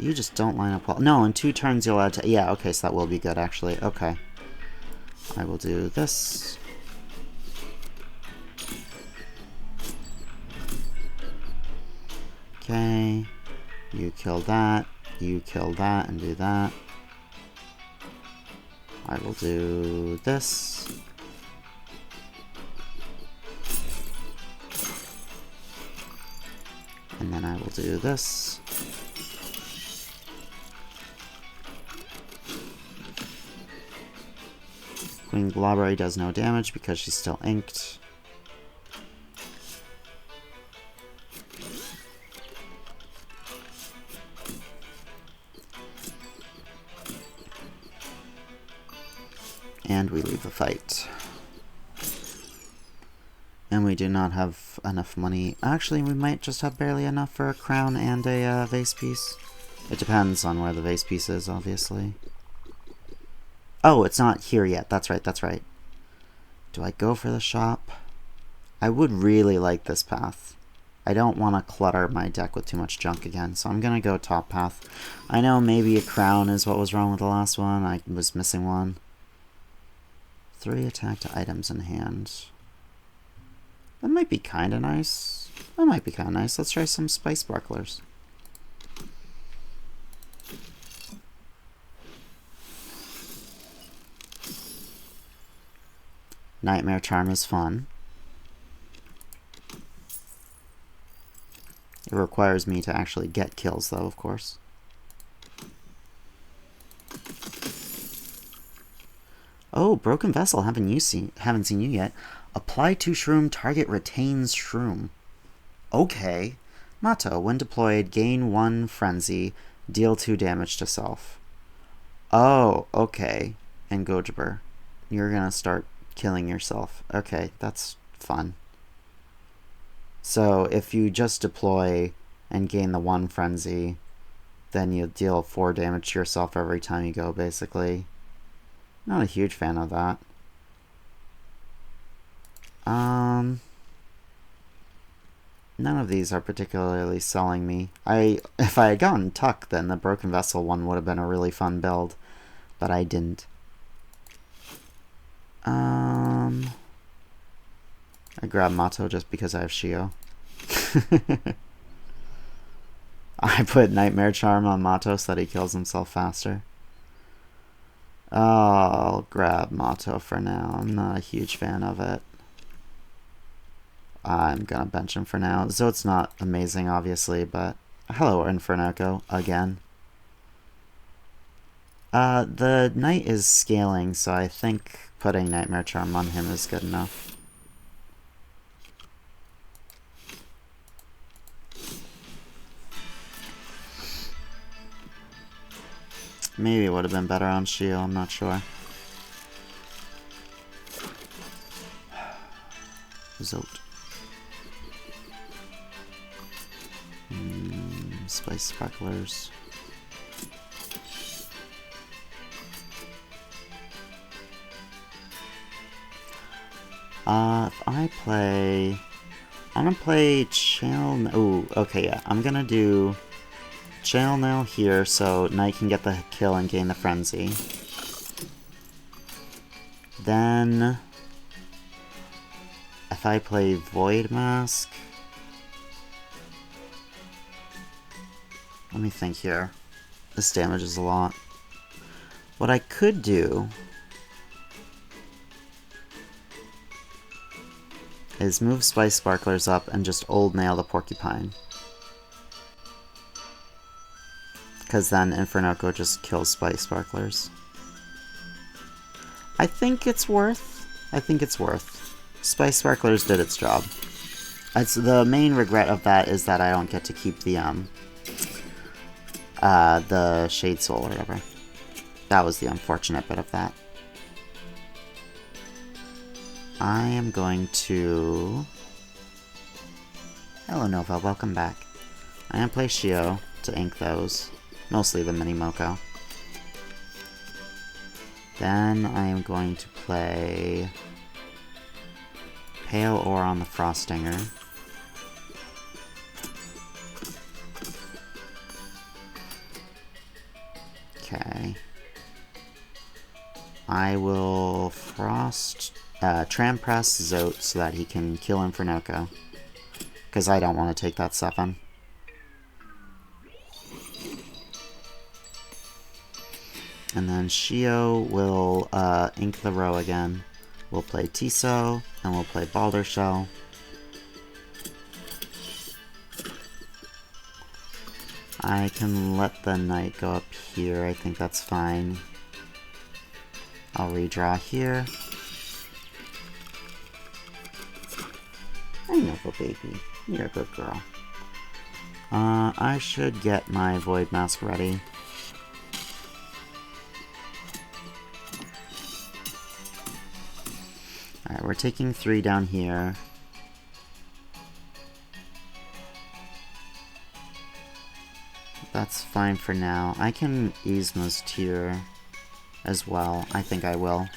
You just don't line up well. No, in 2 turns you'll add to... Yeah, okay, so that will be good, actually. Okay. I will do this. Okay. You kill that. You kill that and do that. I will do this. And then I will do this. Queen Globbery does no damage because she's still inked. And we leave the fight. And we do not have enough money. Actually, we might just have barely enough for a crown and a vase piece. It depends on where the vase piece is, obviously. Oh, it's not here yet. That's right, that's right. Do I go for the shop? I would really like this path. I don't want to clutter my deck with too much junk again, so I'm going to go top path. I know maybe a crown is what was wrong with the last one. I was missing one. 3 attack to items in hand. That might be kind of nice. That might be kind of nice. Let's try some Spice Sparklers. Nightmare Charm is fun. It requires me to actually get kills, though, of course. Oh, Broken Vessel. Haven't seen you yet. Apply to Shroom. Target retains Shroom. Okay. Motto, when deployed, gain 1 frenzy, deal 2 damage to self. Oh, okay. And Gojiber, you're gonna start killing yourself. Okay, that's fun. So if you just deploy and gain the 1 frenzy, then you deal 4 damage to yourself every time you go, basically. Not a huge fan of that. None of these are particularly selling me. If I had gotten Tuck, then the Broken Vessel one would have been a really fun build, but I didn't. I grabbed Mato just because I have Shio. I put Nightmare Charm on Mato so that he kills himself faster. I'll grab Mato for now. I'm not a huge fan of it. I'm gonna bench him for now. Zote's not amazing, obviously, but hello, Infernoco, again. The Knight is scaling, so I think putting Nightmare Charm on him is good enough. Maybe it would have been better on Shio, I'm not sure. Zote. Spice Sparklers. If I play... I'm gonna play Channel... Ooh, okay, yeah. I'm gonna do Channel Nail here so Knight can get the kill and gain the Frenzy. Then... if I play Void Mask... Let me think here. This damages a lot. What I could do is move Spice Sparklers up and just Old Nail the Porcupine. Because then Infernoco just kills Spice Sparklers. I think it's worth. Spice Sparklers did its job. The main regret of that is that I don't get to keep the Shade Soul or whatever. That was the unfortunate bit of that. I am going to... Hello Nova, welcome back. I'm going to play Shio to ink those. Mostly the Mini Moko. Then I am going to play Pale Ore on the Frostinger. Okay. I will Tram Press Zote so that he can kill Infernoco. Because I don't want to take that 7. And then Shio will ink the row again. We'll play Tiso, and we'll play Balder Shell. I can let the Knight go up here, I think that's fine. I'll redraw here. I know, baby. You're a good girl. I should get my Void Mask ready. Alright, we're taking 3 down here. That's fine for now. I can Yzma's tier as well. I think I will.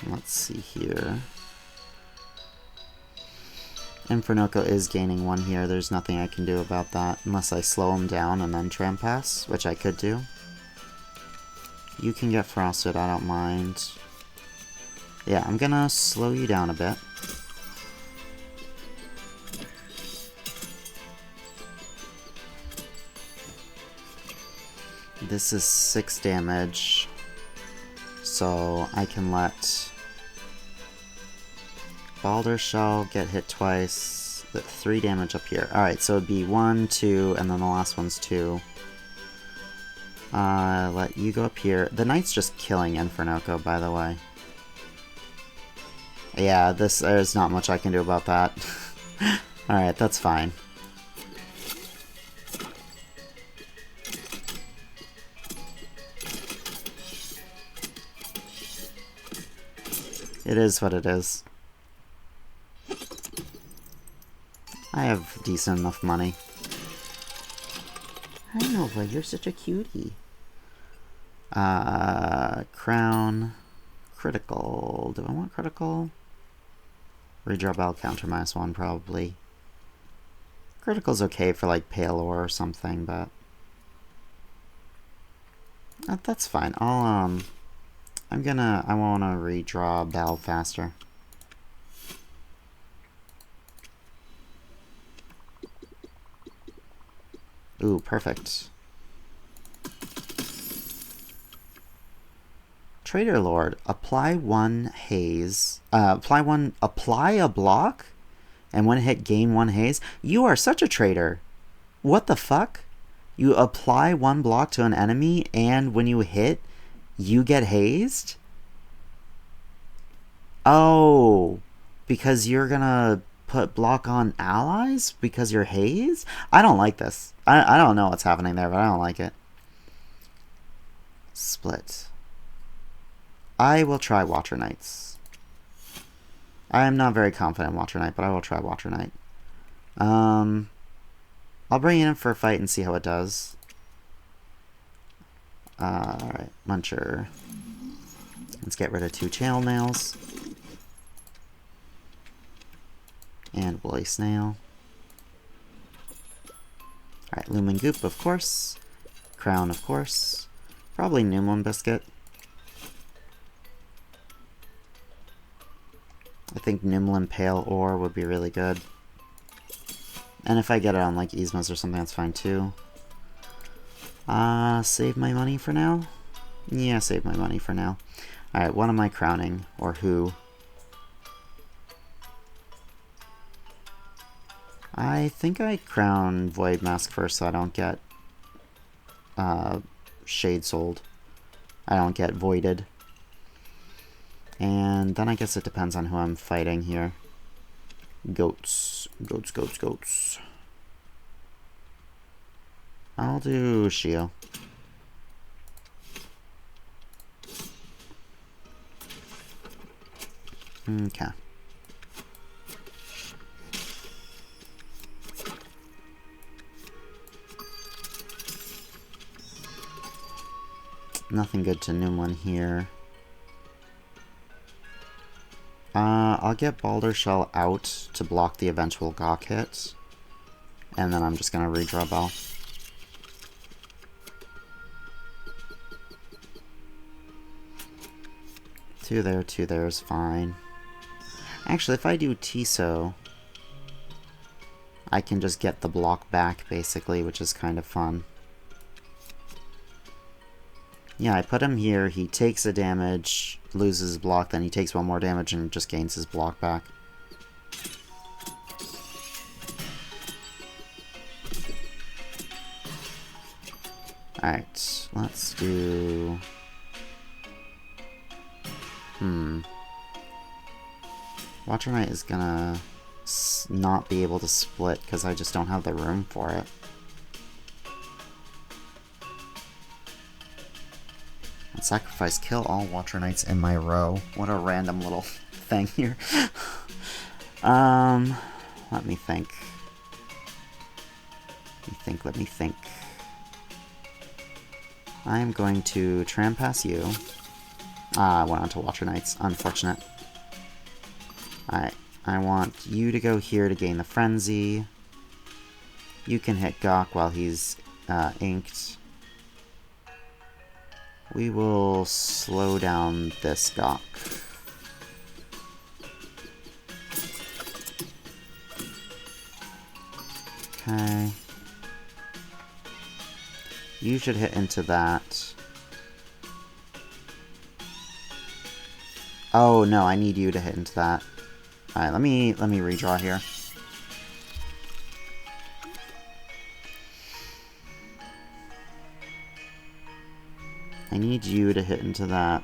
Let's see here. Infernoco is gaining 1 here. There's nothing I can do about that unless I slow him down and then Trampass, which I could do. You can get frosted, I don't mind. Yeah, I'm gonna slow you down a bit. This is 6 damage, so I can let Balder Shell get hit twice, 3 damage up here. Alright, so it'd be 1, 2, and then the last one's 2. Let you go up here. The Knight's just killing Infernoco, by the way. Yeah, there's not much I can do about that. Alright, that's fine. It is what it is. I have decent enough money. Hi Nova, you're such a cutie. Crown. Critical. Do I want critical? Redraw bell counter -1 probably. Critical's okay for like pale ore or something, but that's fine. I wanna redraw bell faster. Ooh, perfect. Trader Lord, apply one haze. Apply a block, and when hit, gain 1 haze. You are such a traitor. What the fuck? You apply 1 block to an enemy, and when you hit, you get hazed? Oh, because you're gonna put block on allies because you're hazed? I don't like this. I don't know what's happening there, but I don't like it. Split. I will try Watcher Knights. I am not very confident in Watcher Knight, but I will try Watcher Knight. I'll bring it in for a fight and see how it does. Alright, Muncher. Let's get rid of 2 channel nails. And Woolly Snail. Alright, Lumen Goop, of course. Crown, of course. Probably Numlin Biscuit. I think Numlin Pale Ore would be really good. And if I get it on like Yzma's or something, that's fine too. Save my money for now? Yeah, save my money for now. Alright, what am I crowning? Or who? I think I crown Void Mask first so I don't get Shade Sold. I don't get voided. And then I guess it depends on who I'm fighting here. Goats. Goats, goats, goats. I'll do Shio. Okay. Nothing good to Numlin here. I'll get Balder Shell out to block the eventual Gawk hit. And then I'm just gonna redraw Bell. Two there is fine. Actually, if I do Tiso, I can just get the block back, basically, which is kind of fun. Yeah, I put him here, he takes a damage, loses his block, then he takes 1 more damage and just gains his block back. Alright, let's do... Watcher Knight is gonna not be able to split because I just don't have the room for it. And sacrifice, kill all Watcher Knights in my row. What a random little thing here. Let me think. Let me think. I am going to Trampass you. I went on to Watcher Knights. Unfortunate. Alright. I want you to go here to gain the Frenzy. You can hit Gawk while he's inked. We will slow down this Gawk. Okay. You should hit into that. Oh no, I need you to hit into that. Alright, let me redraw here. I need you to hit into that.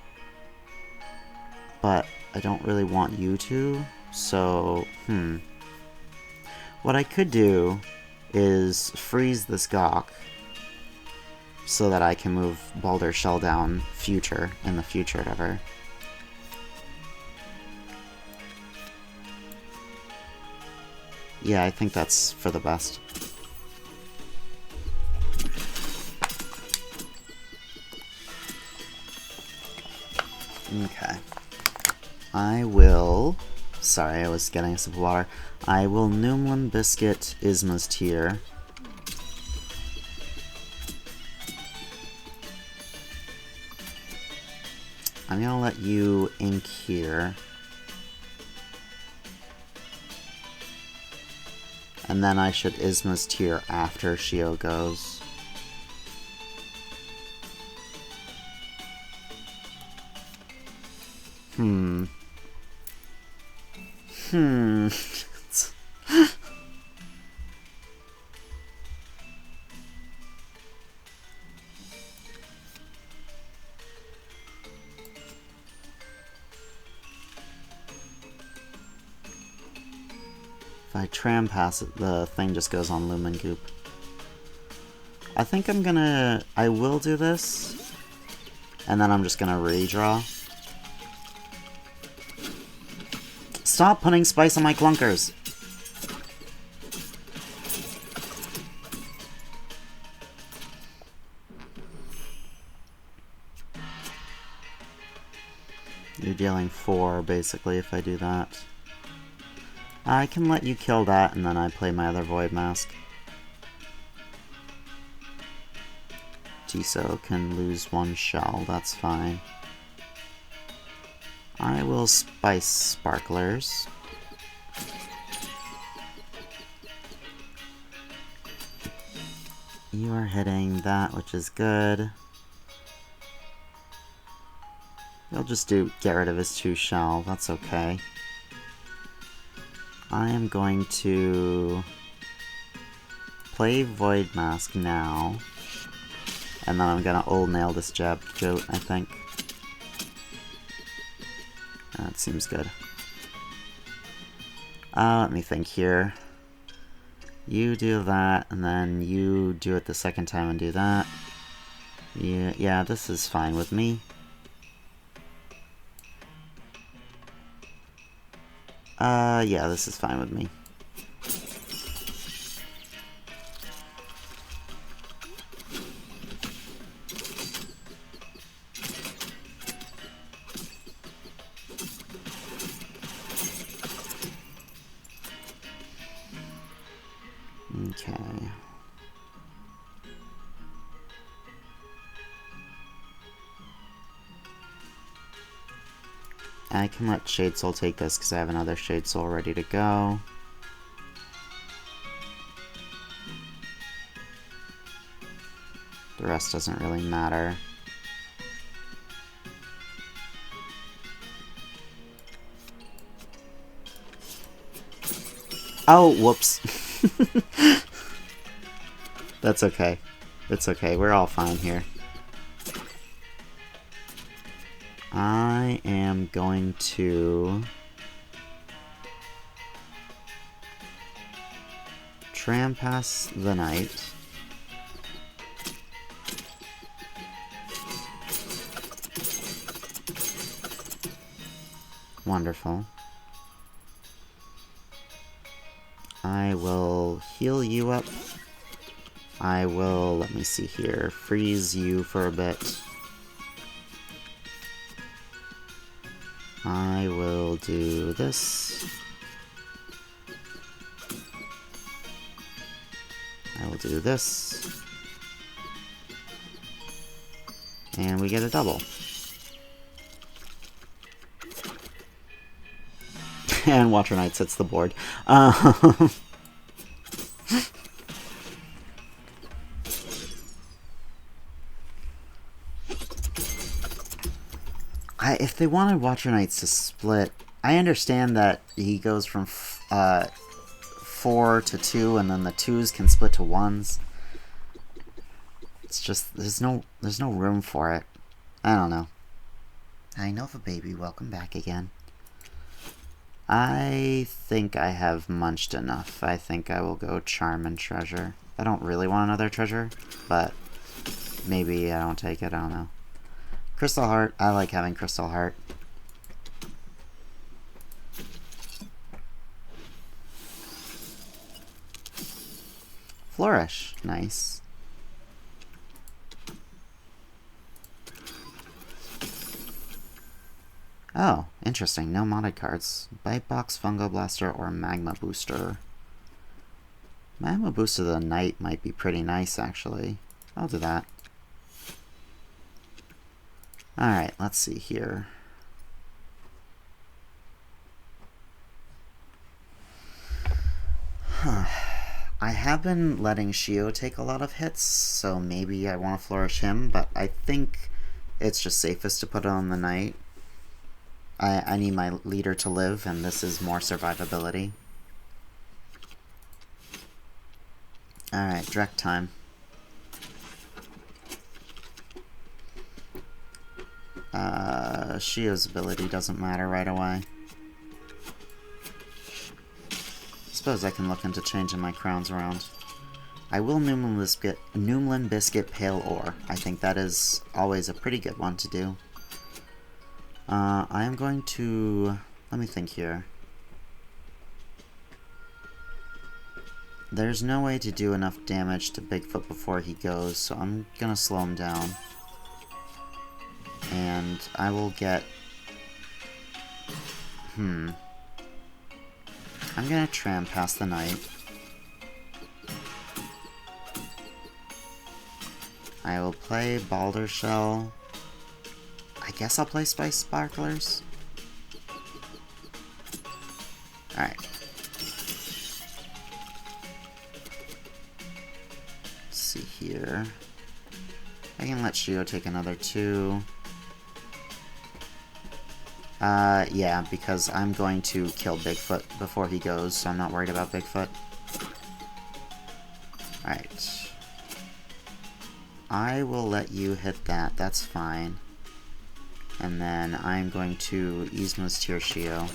But I don't really want you to, so, What I could do is freeze this Gawk so that I can move Baldur's Shell down in the future ever. Yeah, I think that's for the best. Okay. I will... Sorry, I was getting a sip of water. I will Noomlin Biscuit Isma's Tier. I'm gonna let you ink here. And then I should Isma's Tier after Shio goes. If I tram pass it, the thing just goes on Lumen Goop. I think I will do this, and then I'm just gonna redraw. Stop putting spice on my clunkers! You're dealing 4, basically, if I do that. I can let you kill that, and then I play my other Void Mask. Tiso can lose 1 shell, that's fine. I will Spice Sparklers. You are hitting that, which is good. He'll just get rid of his 2 shell, that's okay. I am going to play Void Mask now, and then I'm gonna Old Nail this Jote, I think. That seems good. Let me think here. You do that, and then you do it the second time and do that. Yeah, this is fine with me. Yeah, this is fine with me. Okay. I can let Shade Soul take this because I have another Shade Soul ready to go. The rest doesn't really matter. Oh, whoops. That's okay. It's okay. We're all fine here. I am going to tram pass the knight. Wonderful. I will heal you up. I will, let me see here, freeze you for a bit. I will do this. I will do this. And we get a double. And Watcher Knight sets the board. If they wanted Watcher Knights to split, I understand that he goes from 4 to 2, and then the 2s can split to 1s. It's just there's no room for it. I don't know. I know the baby. Welcome back again. I think I have munched enough. I think I will go charm and treasure. I don't really want another treasure, but maybe I don't take it, I don't know. Crystal heart, I like having crystal heart. Flourish, nice. Oh, interesting. No modded cards. Bite Box, Fungo Blaster, or Magma Booster. Magma Booster the Knight might be pretty nice, actually. I'll do that. Alright, let's see here. I have been letting Shio take a lot of hits, so maybe I want to flourish him, but I think it's just safest to put it on the Knight. I need my leader to live, and this is more survivability. Alright, direct time. Shio's ability doesn't matter right away. Suppose I can look into changing my crowns around. I will Noomlin Biscuit Pale Ore. I think that is always a pretty good one to do. I am going to... Let me think here. There's no way to do enough damage to Bigfoot before he goes, so I'm gonna slow him down. And I will get... I'm gonna tram past the Knight. I will play Balder Shell. I guess I'll play Spice Sparklers. Alright. Let's see here. I can let Shio take another 2. Yeah, because I'm going to kill Bigfoot before he goes, so I'm not worried about Bigfoot. Alright. I will let you hit that, that's fine. And then I'm going to Yzma's Tear Shio.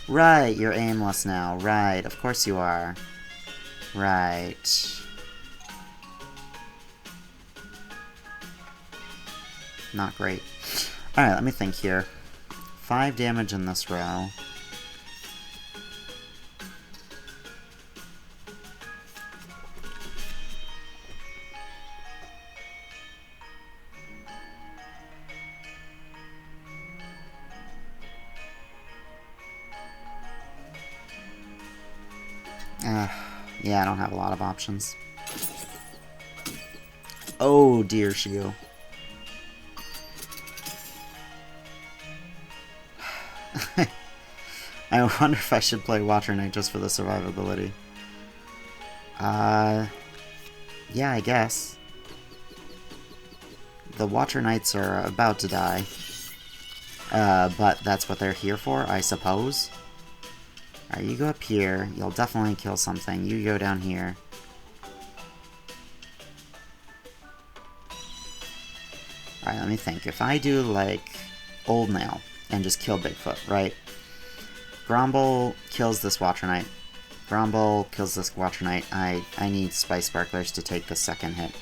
Right, you're aimless now. Right, of course you are. Right. Not great. Alright, let me think here. 5 damage in this row. Yeah, I don't have a lot of options. Oh dear, Shio. I wonder if I should play Water Knight just for the survivability. Yeah, I guess. The Water Knights are about to die. But that's what they're here for, I suppose. Alright, you go up here. You'll definitely kill something. You go down here. Alright, let me think. If I do, like, Old Nail and just kill Bigfoot, right? Gromble kills this Water Knight. Gromble kills this Water Knight. I need Spice Sparklers to take the second hit.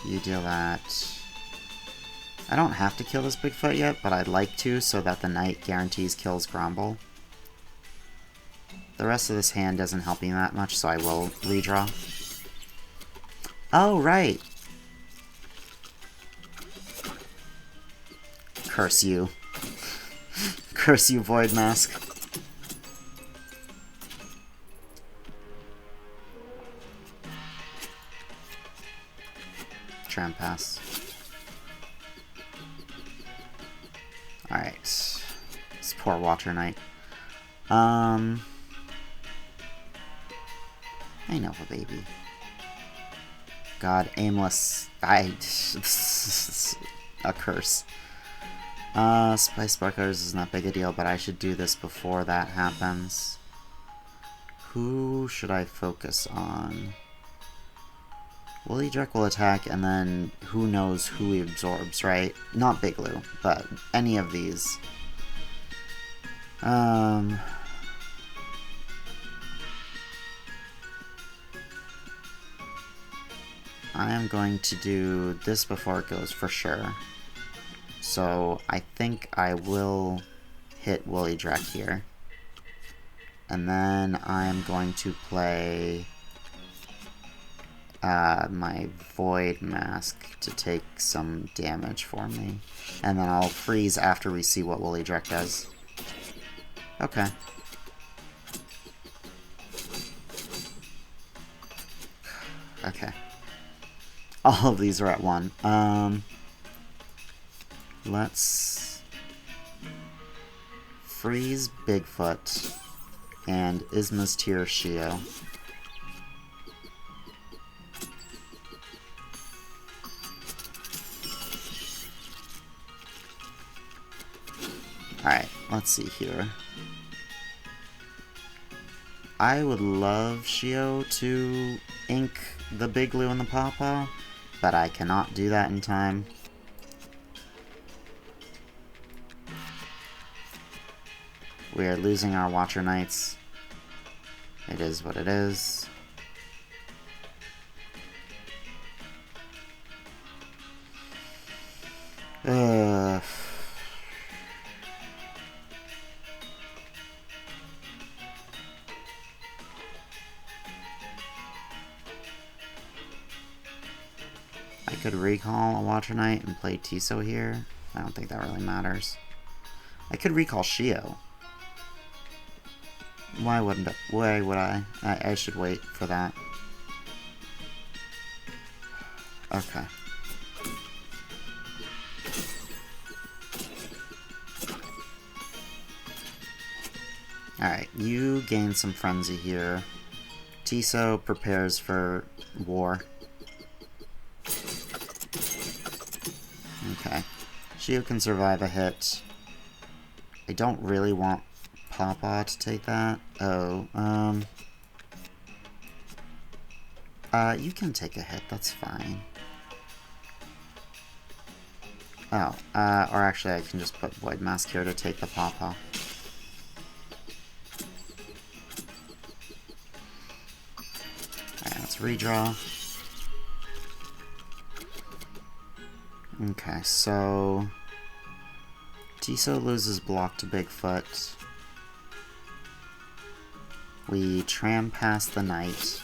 You deal that. I don't have to kill this Bigfoot yet, but I'd like to so that the Knight guarantees kills Gromble. The rest of this hand doesn't help me that much, so I will redraw. Oh, right! Curse you. Curse you, Void Mask. Tram pass. Alright. This poor Water Knight. I know a baby. God, aimless. A curse. Spice Sparklers is not big a deal, but I should do this before that happens. Who should I focus on? Woolly Drek will attack, and then who knows who he absorbs, right? Not Bigloo, but any of these. I am going to do this before it goes for sure. So I think I will hit Woolly Drek here. And then I'm going to play my Void Mask to take some damage for me. And then I'll freeze after we see what Woolly Drek does. Okay. Okay. All of these are at 1. Let's freeze Bigfoot and Isma's Tier Shio. Alright, let's see here. I would love Shio to ink the Bigloo and the Pawpaw, but I cannot do that in time. We are losing our Watcher Knights. It is what it is. I could recall a Watcher Knight and play Tiso here. I don't think that really matters. I could recall Shio. Why wouldn't I? Why would I? I should wait for that. Okay. Alright, you gain some frenzy here. Tiso prepares for war. Okay. Shio can survive a hit. I don't really want Pawpaw to take that. Oh, you can take a hit, that's fine. Oh, or actually I can just put Void Mask here to take the Pawpaw. Alright, let's redraw. Okay, so Tiso loses block to Bigfoot. We tram past the knight.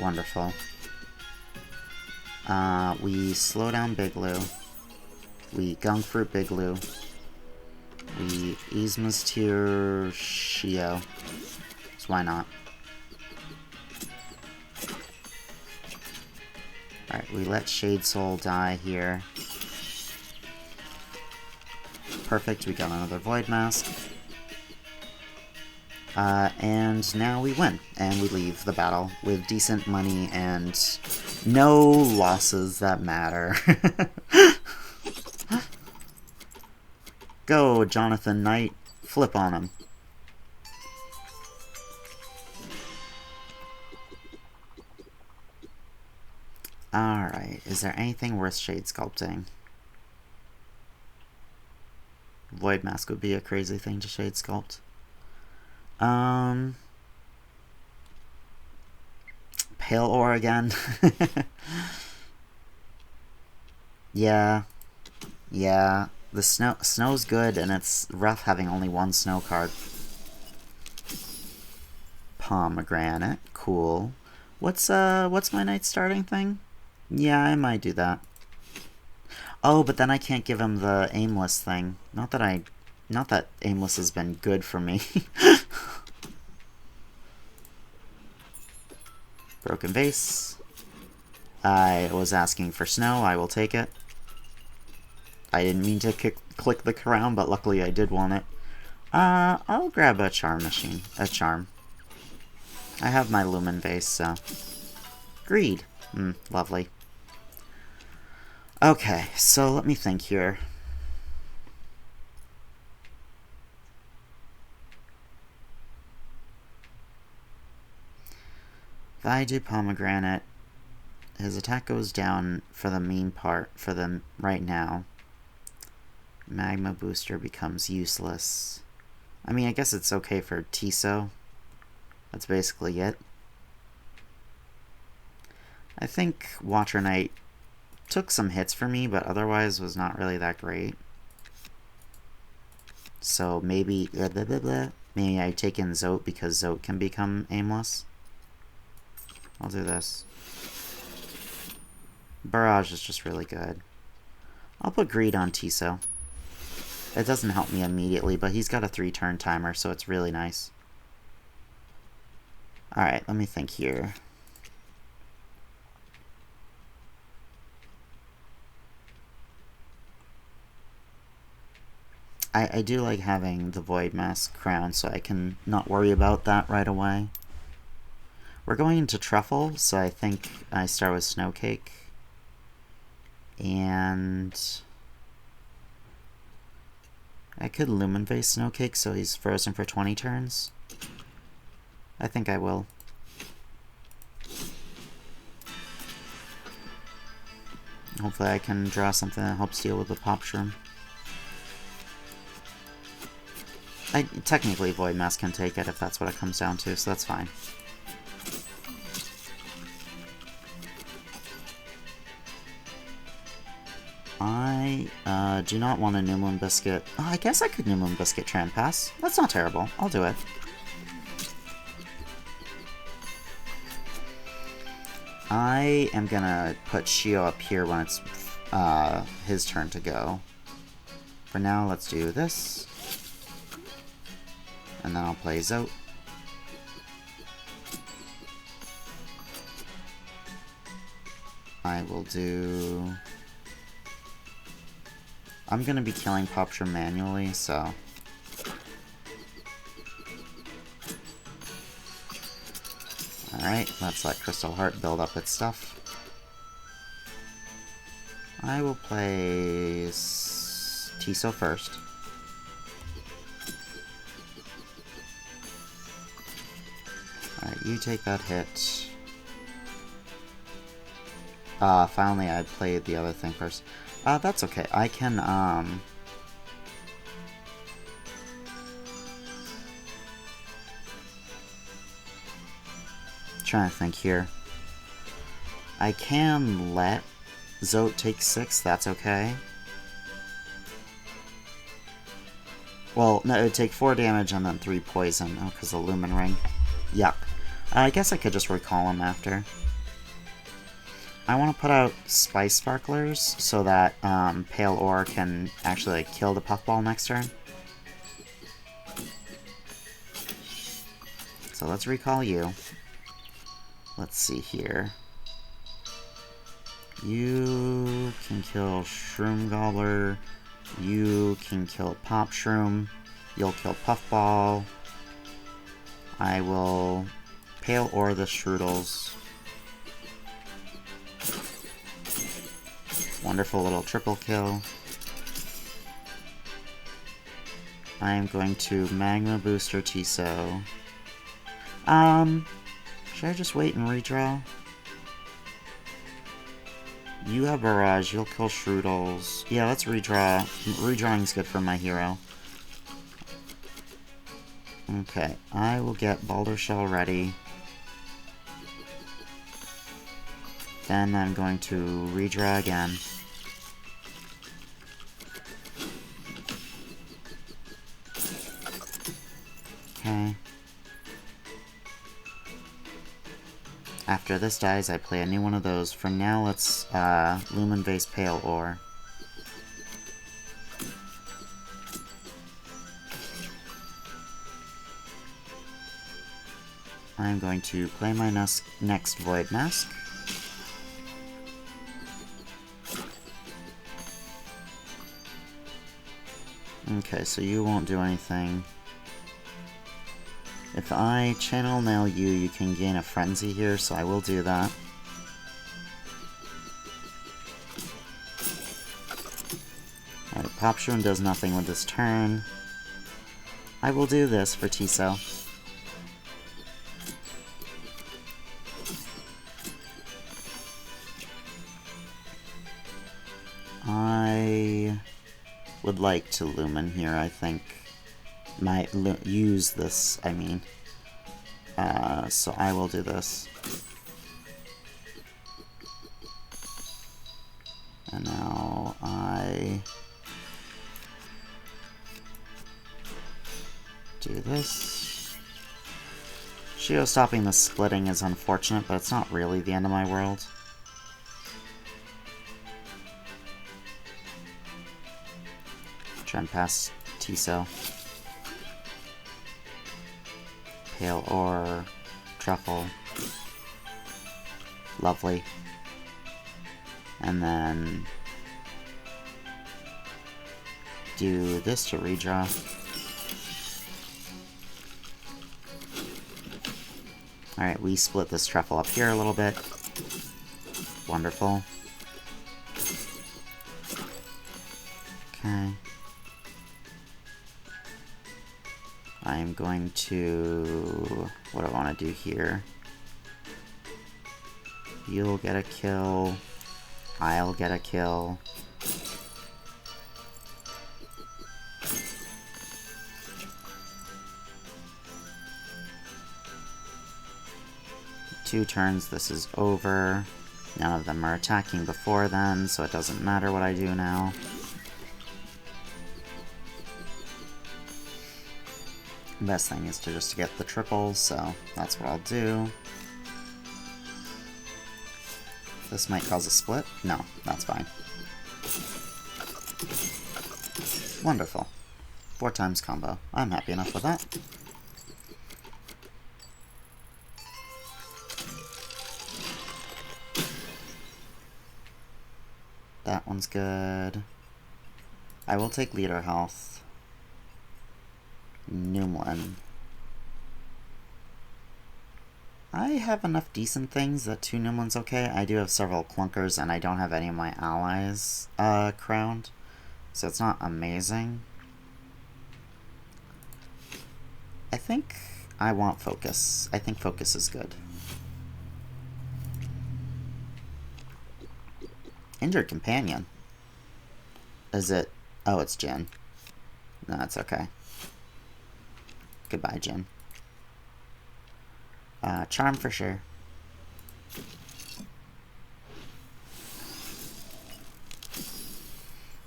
Wonderful. We slow down Bigloo. We Gunk Fruit Bigloo. We Yzma's Tier Shio. So why not? Alright, we let Shade Soul die here. Perfect, we got another Void Mask. And now we win, and we leave the battle with decent money and no losses that matter. Go, Jonathan Knight, flip on him. Alright, is there anything worth Shade Sculpting? Void Mask would be a crazy thing to Shade Sculpt. Pale Ore again. Yeah. The snow's good, and it's rough having only one snow card. Pomegranate, cool. What's my night starting thing? Yeah, I might do that. Oh, but then I can't give him the aimless thing. Not that aimless has been good for me. Broken vase. I was asking for snow. I will take it. I didn't mean to click the crown, but luckily I did want it. I'll grab a charm machine. A charm. I have my lumen vase, so. Greed. Lovely. Okay, so let me think here. If I do pomegranate, his attack goes down for the main part, for the right now. Magma booster becomes useless. I mean, I guess it's okay for Tiso. That's basically it. I think Watcher Knight took some hits for me, but otherwise was not really that great. So maybe maybe I take in Zote because Zote can become aimless. I'll do this. Barrage is just really good. I'll put Greed on Tiso. It doesn't help me immediately, but he's got a 3-turn timer, so it's really nice. Alright, let me think here. I do like having the Void Mask crown, so I can not worry about that right away. We're going into Truffle, so I think I start with Snowcake. And I could Lumen Vase Snowcake so he's frozen for 20 turns. I think I will. Hopefully I can draw something that helps deal with the Pop Shroom. Technically Void Mask can take it if that's what it comes down to, so that's fine. I do not want a New Moon Biscuit. Oh, I guess I could New Moon Biscuit Trampass. That's not terrible. I'll do it. I am gonna put Shio up here when it's his turn to go. For now, let's do this. And then I'll play Zote. I will do... I'm gonna be killing Pop Shroom manually, so... Alright, let's let Crystal Heart build up its stuff. I will play Tiso first. Alright, you take that hit. Finally I played the other thing first. That's okay. I can, trying to think here. I can let Zote take 6, that's okay. Well, no, it would take 4 damage and then 3 poison. Oh, because of Lumen Ring. Yuck. I guess I could just recall him after. I want to put out Spice Sparklers so that Pale Ore can actually like, kill the Puffball next turn. So let's recall you. Let's see here. You can kill Shroom Gobbler. You can kill Pop Shroom. You'll kill Puffball. I will Pale Ore the Strudels. Wonderful little triple kill. I am going to Magma Booster Tiso. Should I just wait and redraw? You have Barrage, you'll kill Strudels. Yeah, let's redraw. Redrawing's good for my hero. Okay, I will get Boulder Shell ready. Then I'm going to redraw again. Okay. After this dies, I play a new one of those. For now, let's Lumen Vase Pale Ore. I'm going to play my next Void Mask. Okay, so you won't do anything. If I Channel Nail you, you can gain a Frenzy here, so I will do that. Alright, Pop Shroom does nothing with this turn. I will do this for Tiso. would like to lumen here, I think. Might use this, I mean. So I will do this. And now I do this. Shio stopping the splitting is unfortunate, but it's not really the end of my world. Try and pass Tiso. Pale ore, truffle. Lovely. And then do this to redraw. Alright, we split this truffle up here a little bit. Wonderful. Okay. I'm going to... what do I want to do here? You'll get a kill. I'll get a kill. Two turns, this is over. None of them are attacking before then, so it doesn't matter what I do now. Best thing is to just get the triples, so that's what I'll do. This might cause a split. No, that's fine. Wonderful. 4 times combo. I'm happy enough with that. That one's good. I will take leader health. Numlin. I have enough decent things that 2 Numlin's okay. I do have several clunkers, and I don't have any of my allies crowned, so it's not amazing. I think I want focus. I think focus is good. Injured companion. Is it? Oh, it's Jin. No, it's okay. Goodbye, Jin. Charm for sure.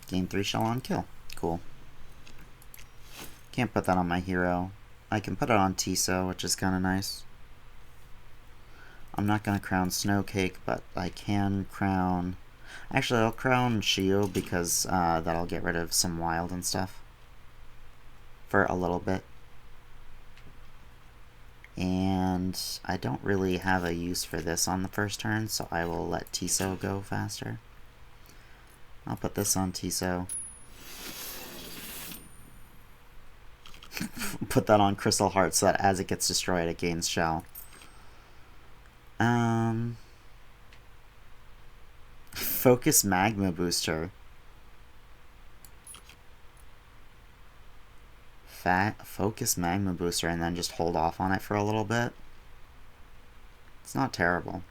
Gain 3 shell on kill. Cool. Can't put that on my hero. I can put it on Tiso, which is kind of nice. I'm not going to crown Snowcake, but I can crown... Actually, I'll crown Shio because that'll get rid of some wild and stuff. For a little bit. And I don't really have a use for this on the first turn, so I will let Tiso go faster. I'll put this on Tiso. Put that on Crystal Heart so that as it gets destroyed, it gains shell. Focus Magma Booster. Focus Magma Booster and then just hold off on it for a little bit. It's not terrible.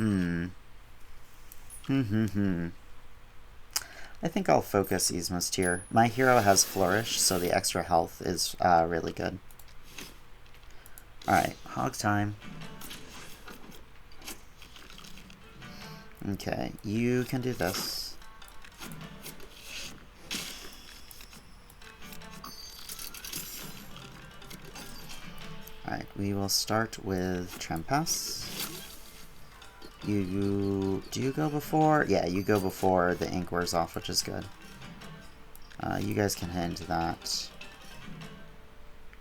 I think I'll focus Yzma's Tear. My hero has Flourish, so the extra health is really good. Alright, hog time. Okay, you can do this. Alright, we will start with Trempass. Do you go before? Yeah, you go before the ink wears off, which is good. You guys can head into that.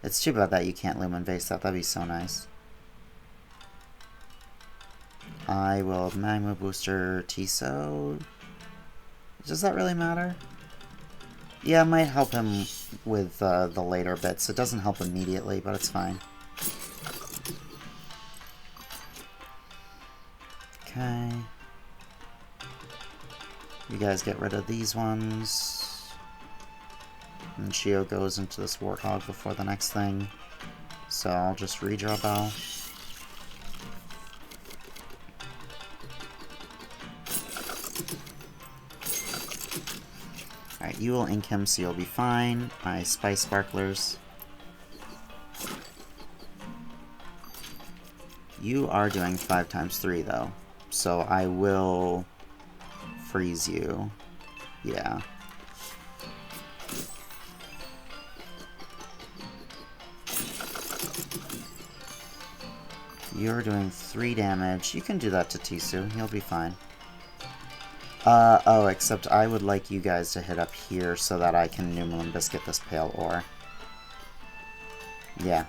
It's too bad that you can't Lumen Vase that. That'd be so nice. I will Magma Booster Tiso. Does that really matter? Yeah, it might help him with the later bits. It doesn't help immediately, but it's fine. Okay. You guys get rid of these ones. And Shio goes into this Warthog before the next thing. So I'll just redraw Bell. Alright, you will ink him, so you'll be fine. My spice sparklers. You are doing 5 times 3, though. So I will freeze you. Yeah. You're doing 3 damage. You can do that to Tisu. He'll be fine. Oh, except I would like you guys to hit up here so that I can Numelim Biscuit this pale ore. Yeah.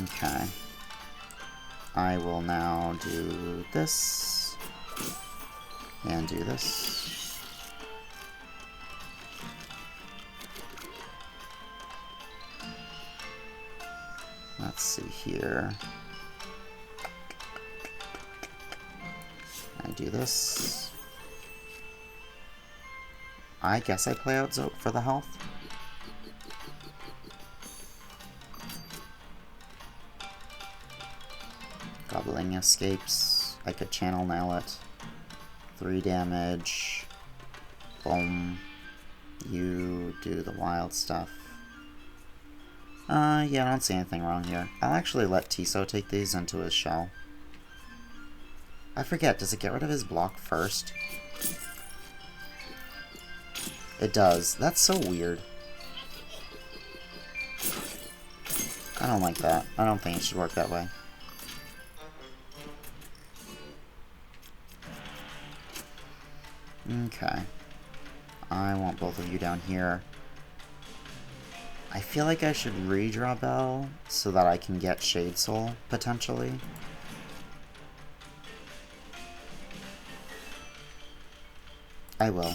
Okay. I will now do this. And do this. Let's see here. I do this. I guess I play out Zope for the health. Gobbling escapes. I could channel nail it. 3 damage. Boom. You do the wild stuff. Yeah, I don't see anything wrong here. I'll actually let Tiso take these into his shell. I forget, does it get rid of his block first? It does. That's so weird. I don't like that. I don't think it should work that way. Okay. I want both of you down here. I feel like I should redraw Bell so that I can get Shade Soul, potentially. I will.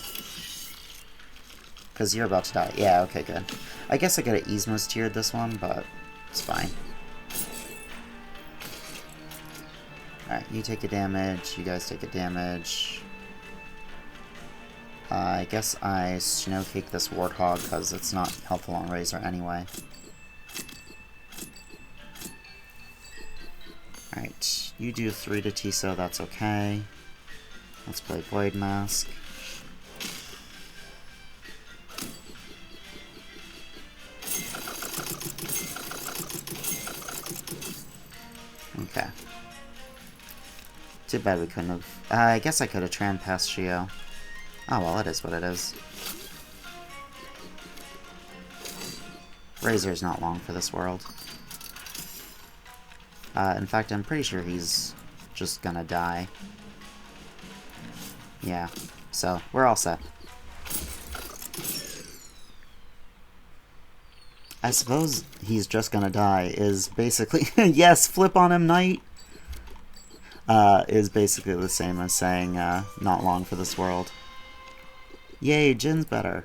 Because you're about to die. Yeah, okay, good. I guess I could have Yzma's tiered this one, but it's fine. Alright, you take a damage, you guys take a damage. I guess I Snowcake this Warthog because it's not helpful on Razor anyway. Alright, you do 3 to Tiso, that's okay. Let's play Void Mask. Okay. Too bad we couldn't have... I guess I could have Tran past Shio. Oh well, it is what it is. Razor's not long for this world. In fact, I'm pretty sure he's just gonna die. Yeah, so we're all set. I suppose he's just gonna die is basically... yes, flip on him, knight! Is basically the same as saying, not long for this world. Yay, Jin's better.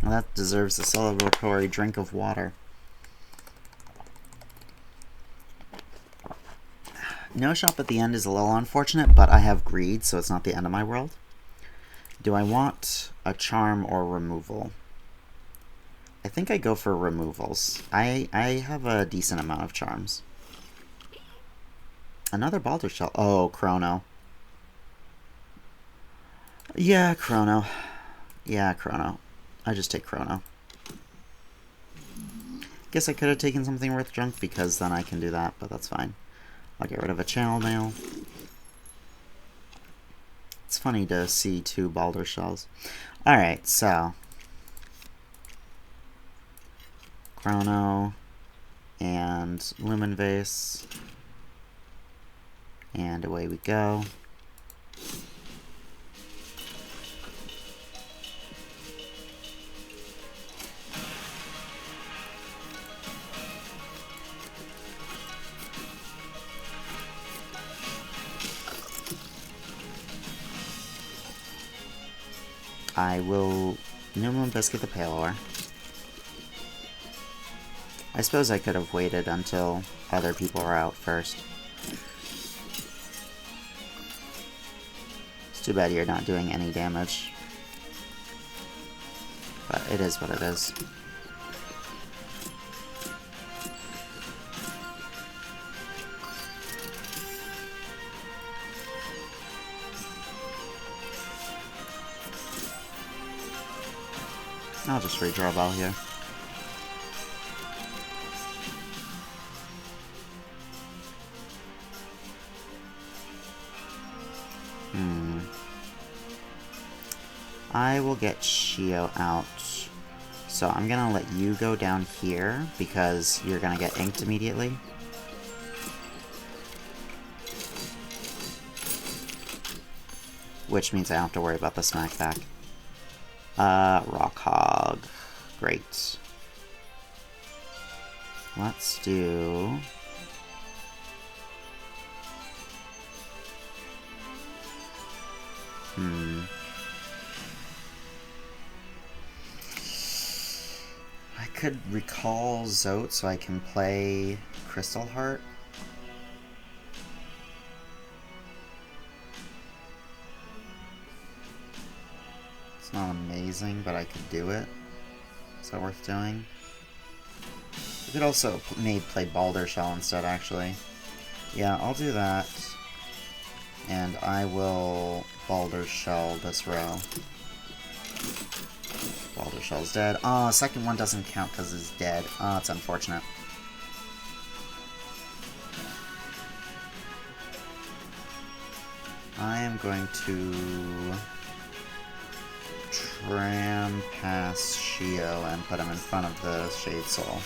Well, that deserves a celebratory drink of water. No shop at the end is a little unfortunate, but I have greed, so it's not the end of my world. Do I want a charm or removal? I think I go for removals. I have a decent amount of charms. Another Baldur Shell. Oh, Chrono. Yeah, Chrono. Yeah, Chrono. I just take Chrono. Guess I could have taken something worth junk because then I can do that, but that's fine. I'll get rid of a channel nail. It's funny to see 2 Baldur Shells. Alright, so... Chrono and Lumen Vase. And away we go. I will Numelim Biscuit the Pale Ore. I suppose I could have waited until other people were out first. It's too bad you're not doing any damage. But it is what it is. I'll just redraw Bell here. I will get Shio out. So I'm gonna let you go down here, because you're gonna get inked immediately. Which means I don't have to worry about the smackback. Rock Hog. Great. Let's do... I could recall Zote so I can play Crystal Heart. It's not amazing, but I could do it. Is that worth doing? I could also maybe play Balder Shell instead, actually. Yeah, I'll do that. And I will Balder Shell this row. Balder Shell's dead. Oh, second one doesn't count because it's dead. Oh, it's unfortunate. I am going to tram past Shio and put him in front of the Shade Soul.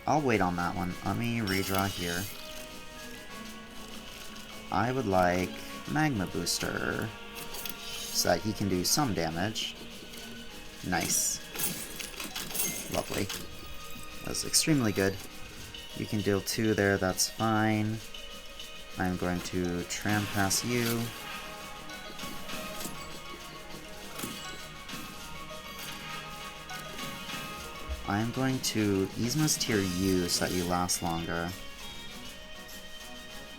I'll wait on that one. Let me redraw here. I would like Magma Booster so that he can do some damage. Nice. Lovely. That's extremely good. You can deal 2 there, that's fine. I'm going to tram pass you. I'm going to Yzma's Tier you so that you last longer.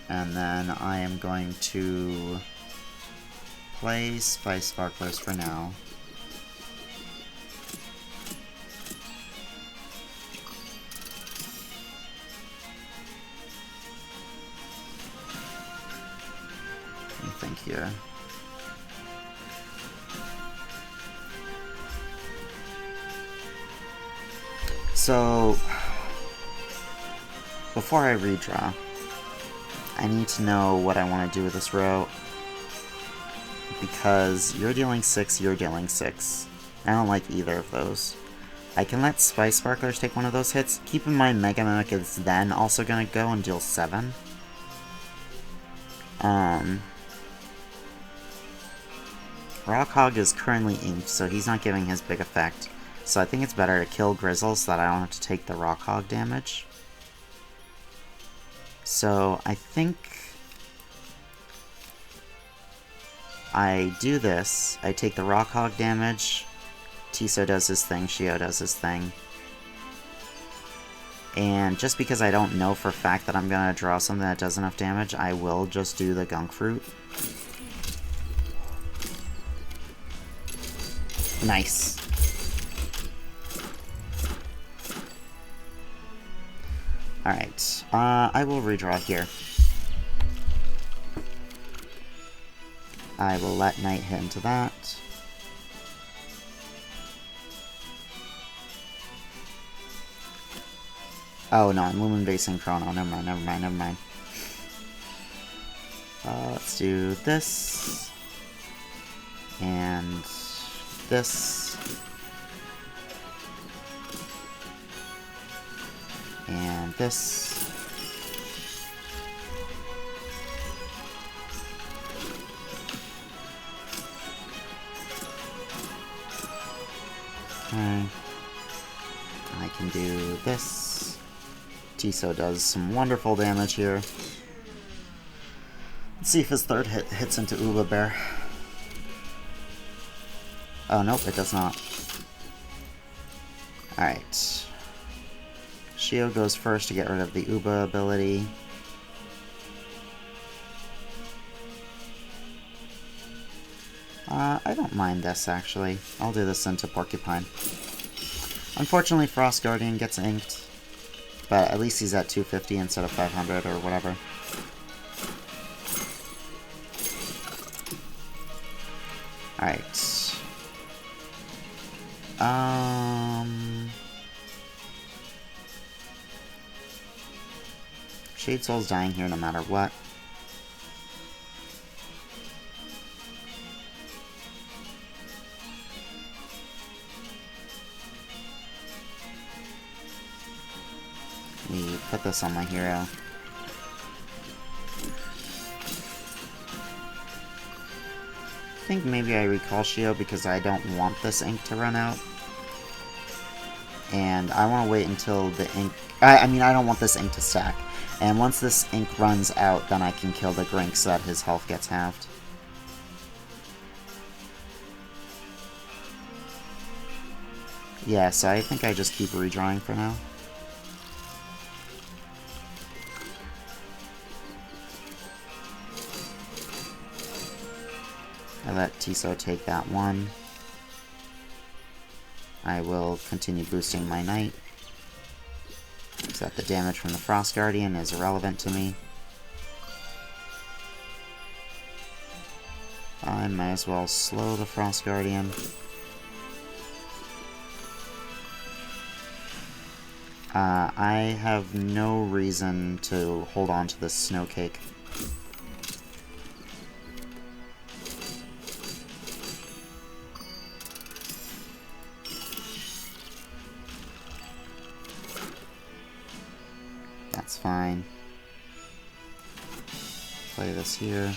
And then I am going to play Spice Sparklers for now. Let me think here. So, before I redraw, I need to know what I want to do with this row, because you're dealing 6, you're dealing 6. I don't like either of those. I can let Spice Sparklers take one of those hits. Keep in mind Mega Mimic is then also going to go and deal 7. Rock Hog is currently inked, so he's not giving his big effect. So I think it's better to kill Grizzle so that I don't have to take the Rock Hog damage. So I think I do this. I take the Rock Hog damage. Tiso does his thing. Shio does his thing. And just because I don't know for a fact that I'm going to draw something that does enough damage, I will just do the Gunk Fruit. Nice. Alright, I will redraw here. I will let Knight hit into that. Oh no, I'm Lumen basing Chrono. Never mind, never mind, never mind. Let's do this. And this. And this. Okay. I can do this. Tiso does some wonderful damage here. Let's see if his third hit hits into Uba Bear. Oh, nope, it does not. Alright. Shio goes first to get rid of the Uba ability. I don't mind this, actually. I'll do this into Porcupine. Unfortunately, Frost Guardian gets inked, but at least he's at 250 instead of 500 or whatever. Alright. Shade Soul's dying here no matter what. We put this on my hero. I think maybe I recall Shio because I don't want this ink to run out. And I want to wait until the ink... I mean, I don't want this ink to stack. And once this ink runs out, then I can kill the Grink so that his health gets halved. Yeah, so I think I just keep redrawing for now. I let Tiso take that one. I will continue boosting my Knight, so that the damage from the Frost Guardian is irrelevant to me. I might as well slow the Frost Guardian. I have no reason to hold on to this Snow Cake. That's fine. Play this here.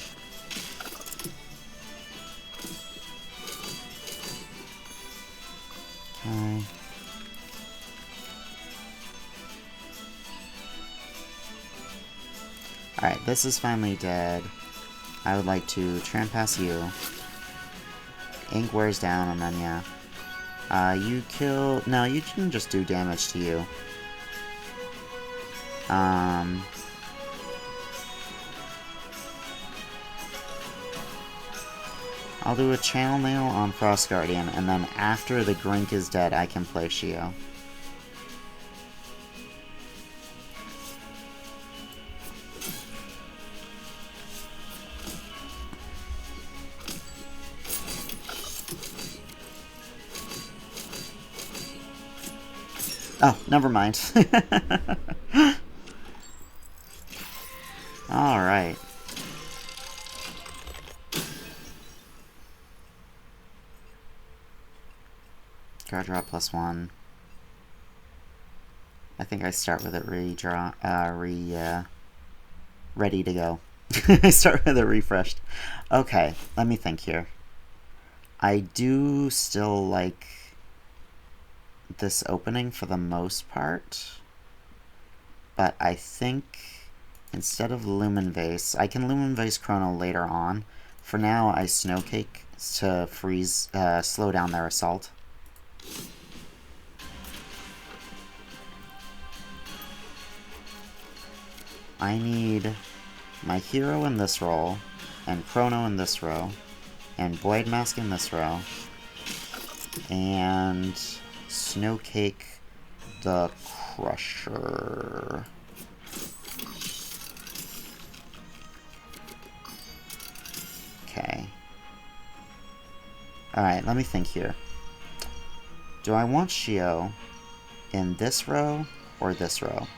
Okay. Alright, this is finally dead. I would like to Trampass you. Ink wears down, and then yeah. You kill... No, you can just do damage to you. I'll do a Channel Nail on Frost Guardian, and then after the Grink is dead, I can play Shio. Oh, never mind. Alright. Card draw +1. I think I start with it ready to go. I start with it refreshed. Okay, let me think here. I do still like this opening for the most part, but I think instead of Lumen Vase, I can Lumen Vase Chrono later on. For now, I Snowcake to freeze, slow down their assault. I need my hero in this row, and Chrono in this row, and Void Mask in this row, and Snowcake the Crusher. Okay. Alright, let me think here. Do I want Shio in this row or this row?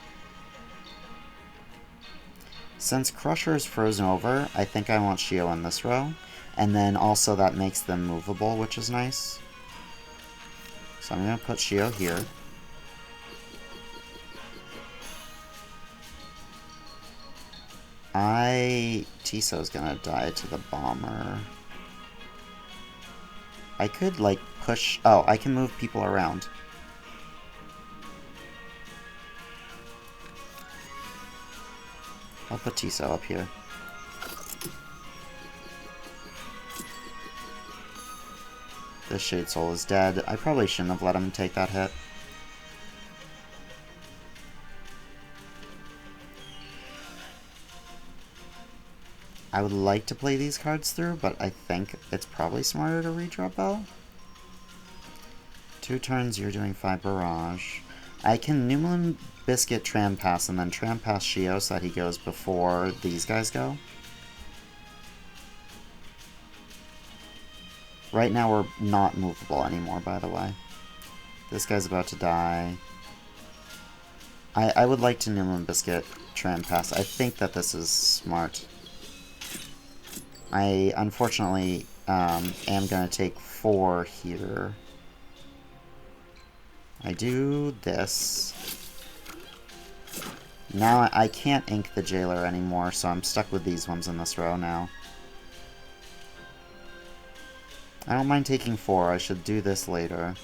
Since Crusher is frozen over, I think I want Shio in this row. And then also that makes them movable, which is nice. So I'm going to put Shio here. Tiso's going to die to the Bomber. I could, like, push... Oh, I can move people around. I'll put Tiso up here. This Shade Soul is dead. I probably shouldn't have let him take that hit. I would like to play these cards through, but I think it's probably smarter to redraw Bell. 2 turns, you're doing 5 barrage. I can Newman Biscuit Trampass and then Trampass Shio so that he goes before these guys go. Right now we're not movable anymore, by the way. This guy's about to die. I would like to Newman Biscuit Trampass. I think that this is smart. I unfortunately am going to take 4 here. I do this. Now I can't ink the Jailer anymore, so I'm stuck with these ones in this row now. I don't mind taking 4. I should do this later.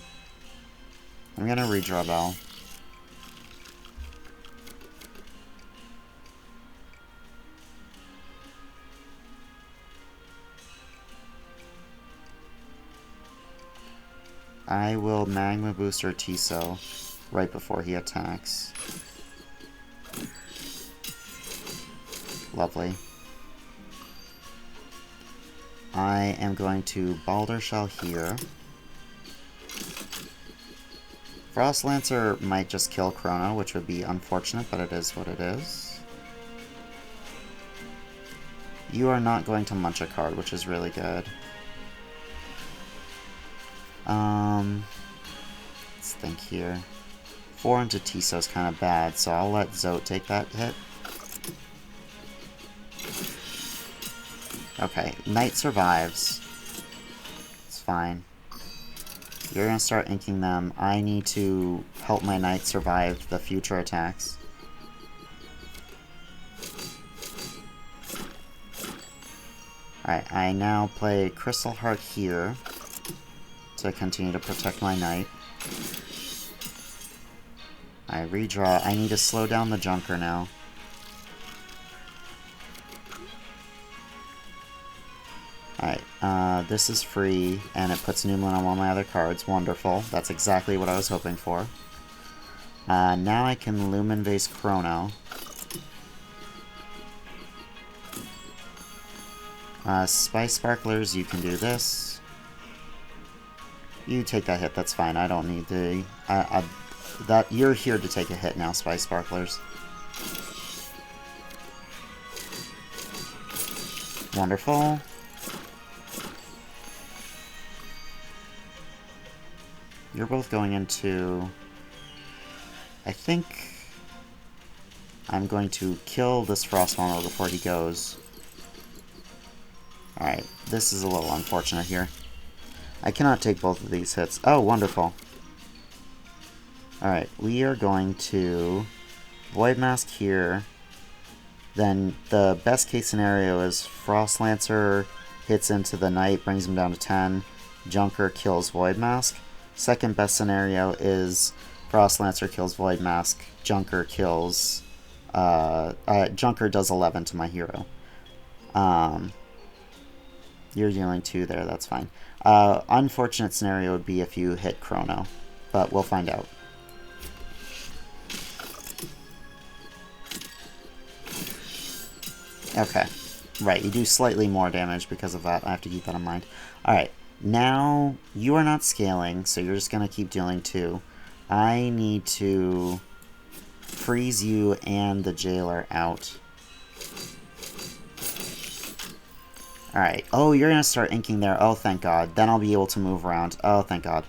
I'm going to redraw Bell. I will Magma Booster Tiso right before he attacks. Lovely. I am going to Balder Shell here. Frost Lancer might just kill Chrono, which would be unfortunate, but it is what it is. You are not going to munch a card, which is really good. Let's think here. 4 into Tiso is kind of bad, so I'll let Zote take that hit. Okay, Knight survives. It's fine. You're gonna start inking them. I need to help my Knight survive the future attacks. Alright, I now play Crystal Heart here to continue to protect my Knight. I redraw. I need to slow down the Junker now. Alright, this is free, and it puts Newman on one of my other cards. Wonderful. That's exactly what I was hoping for. Now I can Lumen Vase Chrono. Spice Sparklers, you can do this. You take that hit, that's fine. I don't need the... that you're here to take a hit now, Spice Sparklers. Wonderful. You're both going into... I think I'm going to kill this Frostmonger before he goes. Alright, this is a little unfortunate here. I cannot take both of these hits. Oh, wonderful. Alright, we are going to Void Mask here. Then the best case scenario is Frost Lancer hits into the Knight, brings him down to 10. Junker kills Void Mask. Second best scenario is Frost Lancer kills Void Mask. Junker kills... Junker does 11 to my hero. You're dealing 2 there, that's fine. Unfortunate scenario would be if you hit Chrono, but we'll find out. Okay, right, you do slightly more damage because of that. I have to keep that in mind. Alright, now you are not scaling, so you're just going to keep dealing 2. I need to freeze you and the Jailer out. Alright. Oh, you're going to start inking there. Oh, thank God. Then I'll be able to move around. Oh, thank God.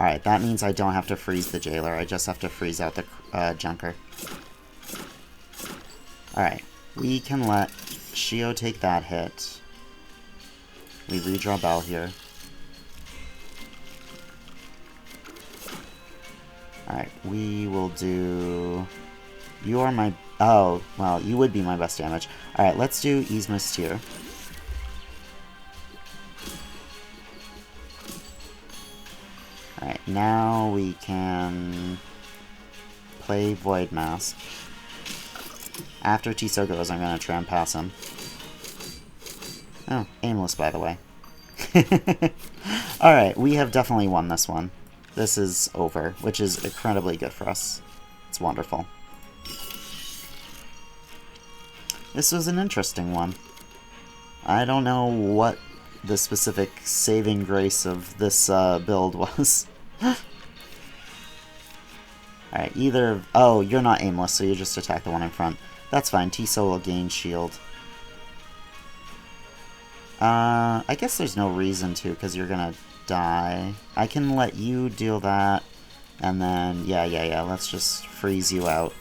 Alright, that means I don't have to freeze the Jailer. I just have to freeze out the Junker. Alright. We can let Shio take that hit. We redraw Bell here. Alright, we will do... You are my... Oh, well, you would be my best damage. Alright, let's do Yzma's Tear. Alright, now we can play Void Mask. After Tiso goes, I'm going to Trampass him. Oh, aimless, by the way. Alright, we have definitely won this one. This is over, which is incredibly good for us. It's wonderful. This was an interesting one. I don't know what the specific saving grace of this build was. Alright, either... Oh, you're not aimless, so you just attack the one in front. That's fine. Tiso will gain shield. I guess there's no reason to, because you're gonna die. I can let you deal that, and then... Yeah, let's just freeze you out.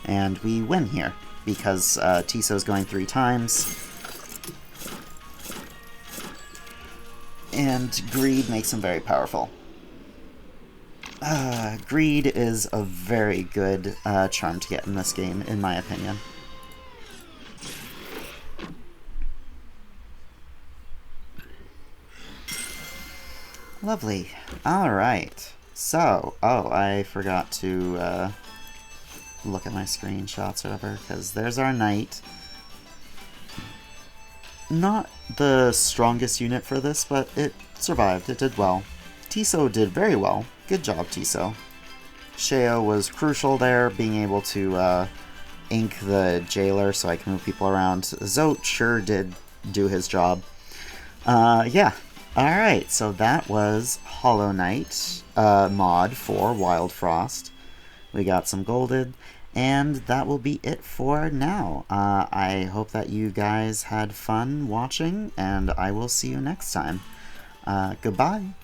And we win here, because Tiso's going 3 times. And Greed makes him very powerful. Greed is a very good charm to get in this game, in my opinion. Lovely. Alright. So, I forgot to look at my screenshots or whatever, because there's our knight. Not the strongest unit for this, but it survived. It did well. Tiso did very well. Good job, Tiso. Sheo was crucial there, being able to ink the jailer so I can move people around. Zote sure did do his job. Yeah. Alright, so that was Hollow Knight mod for Wildfrost. We got some golded, and that will be it for now. I hope that you guys had fun watching, and I will see you next time. Goodbye.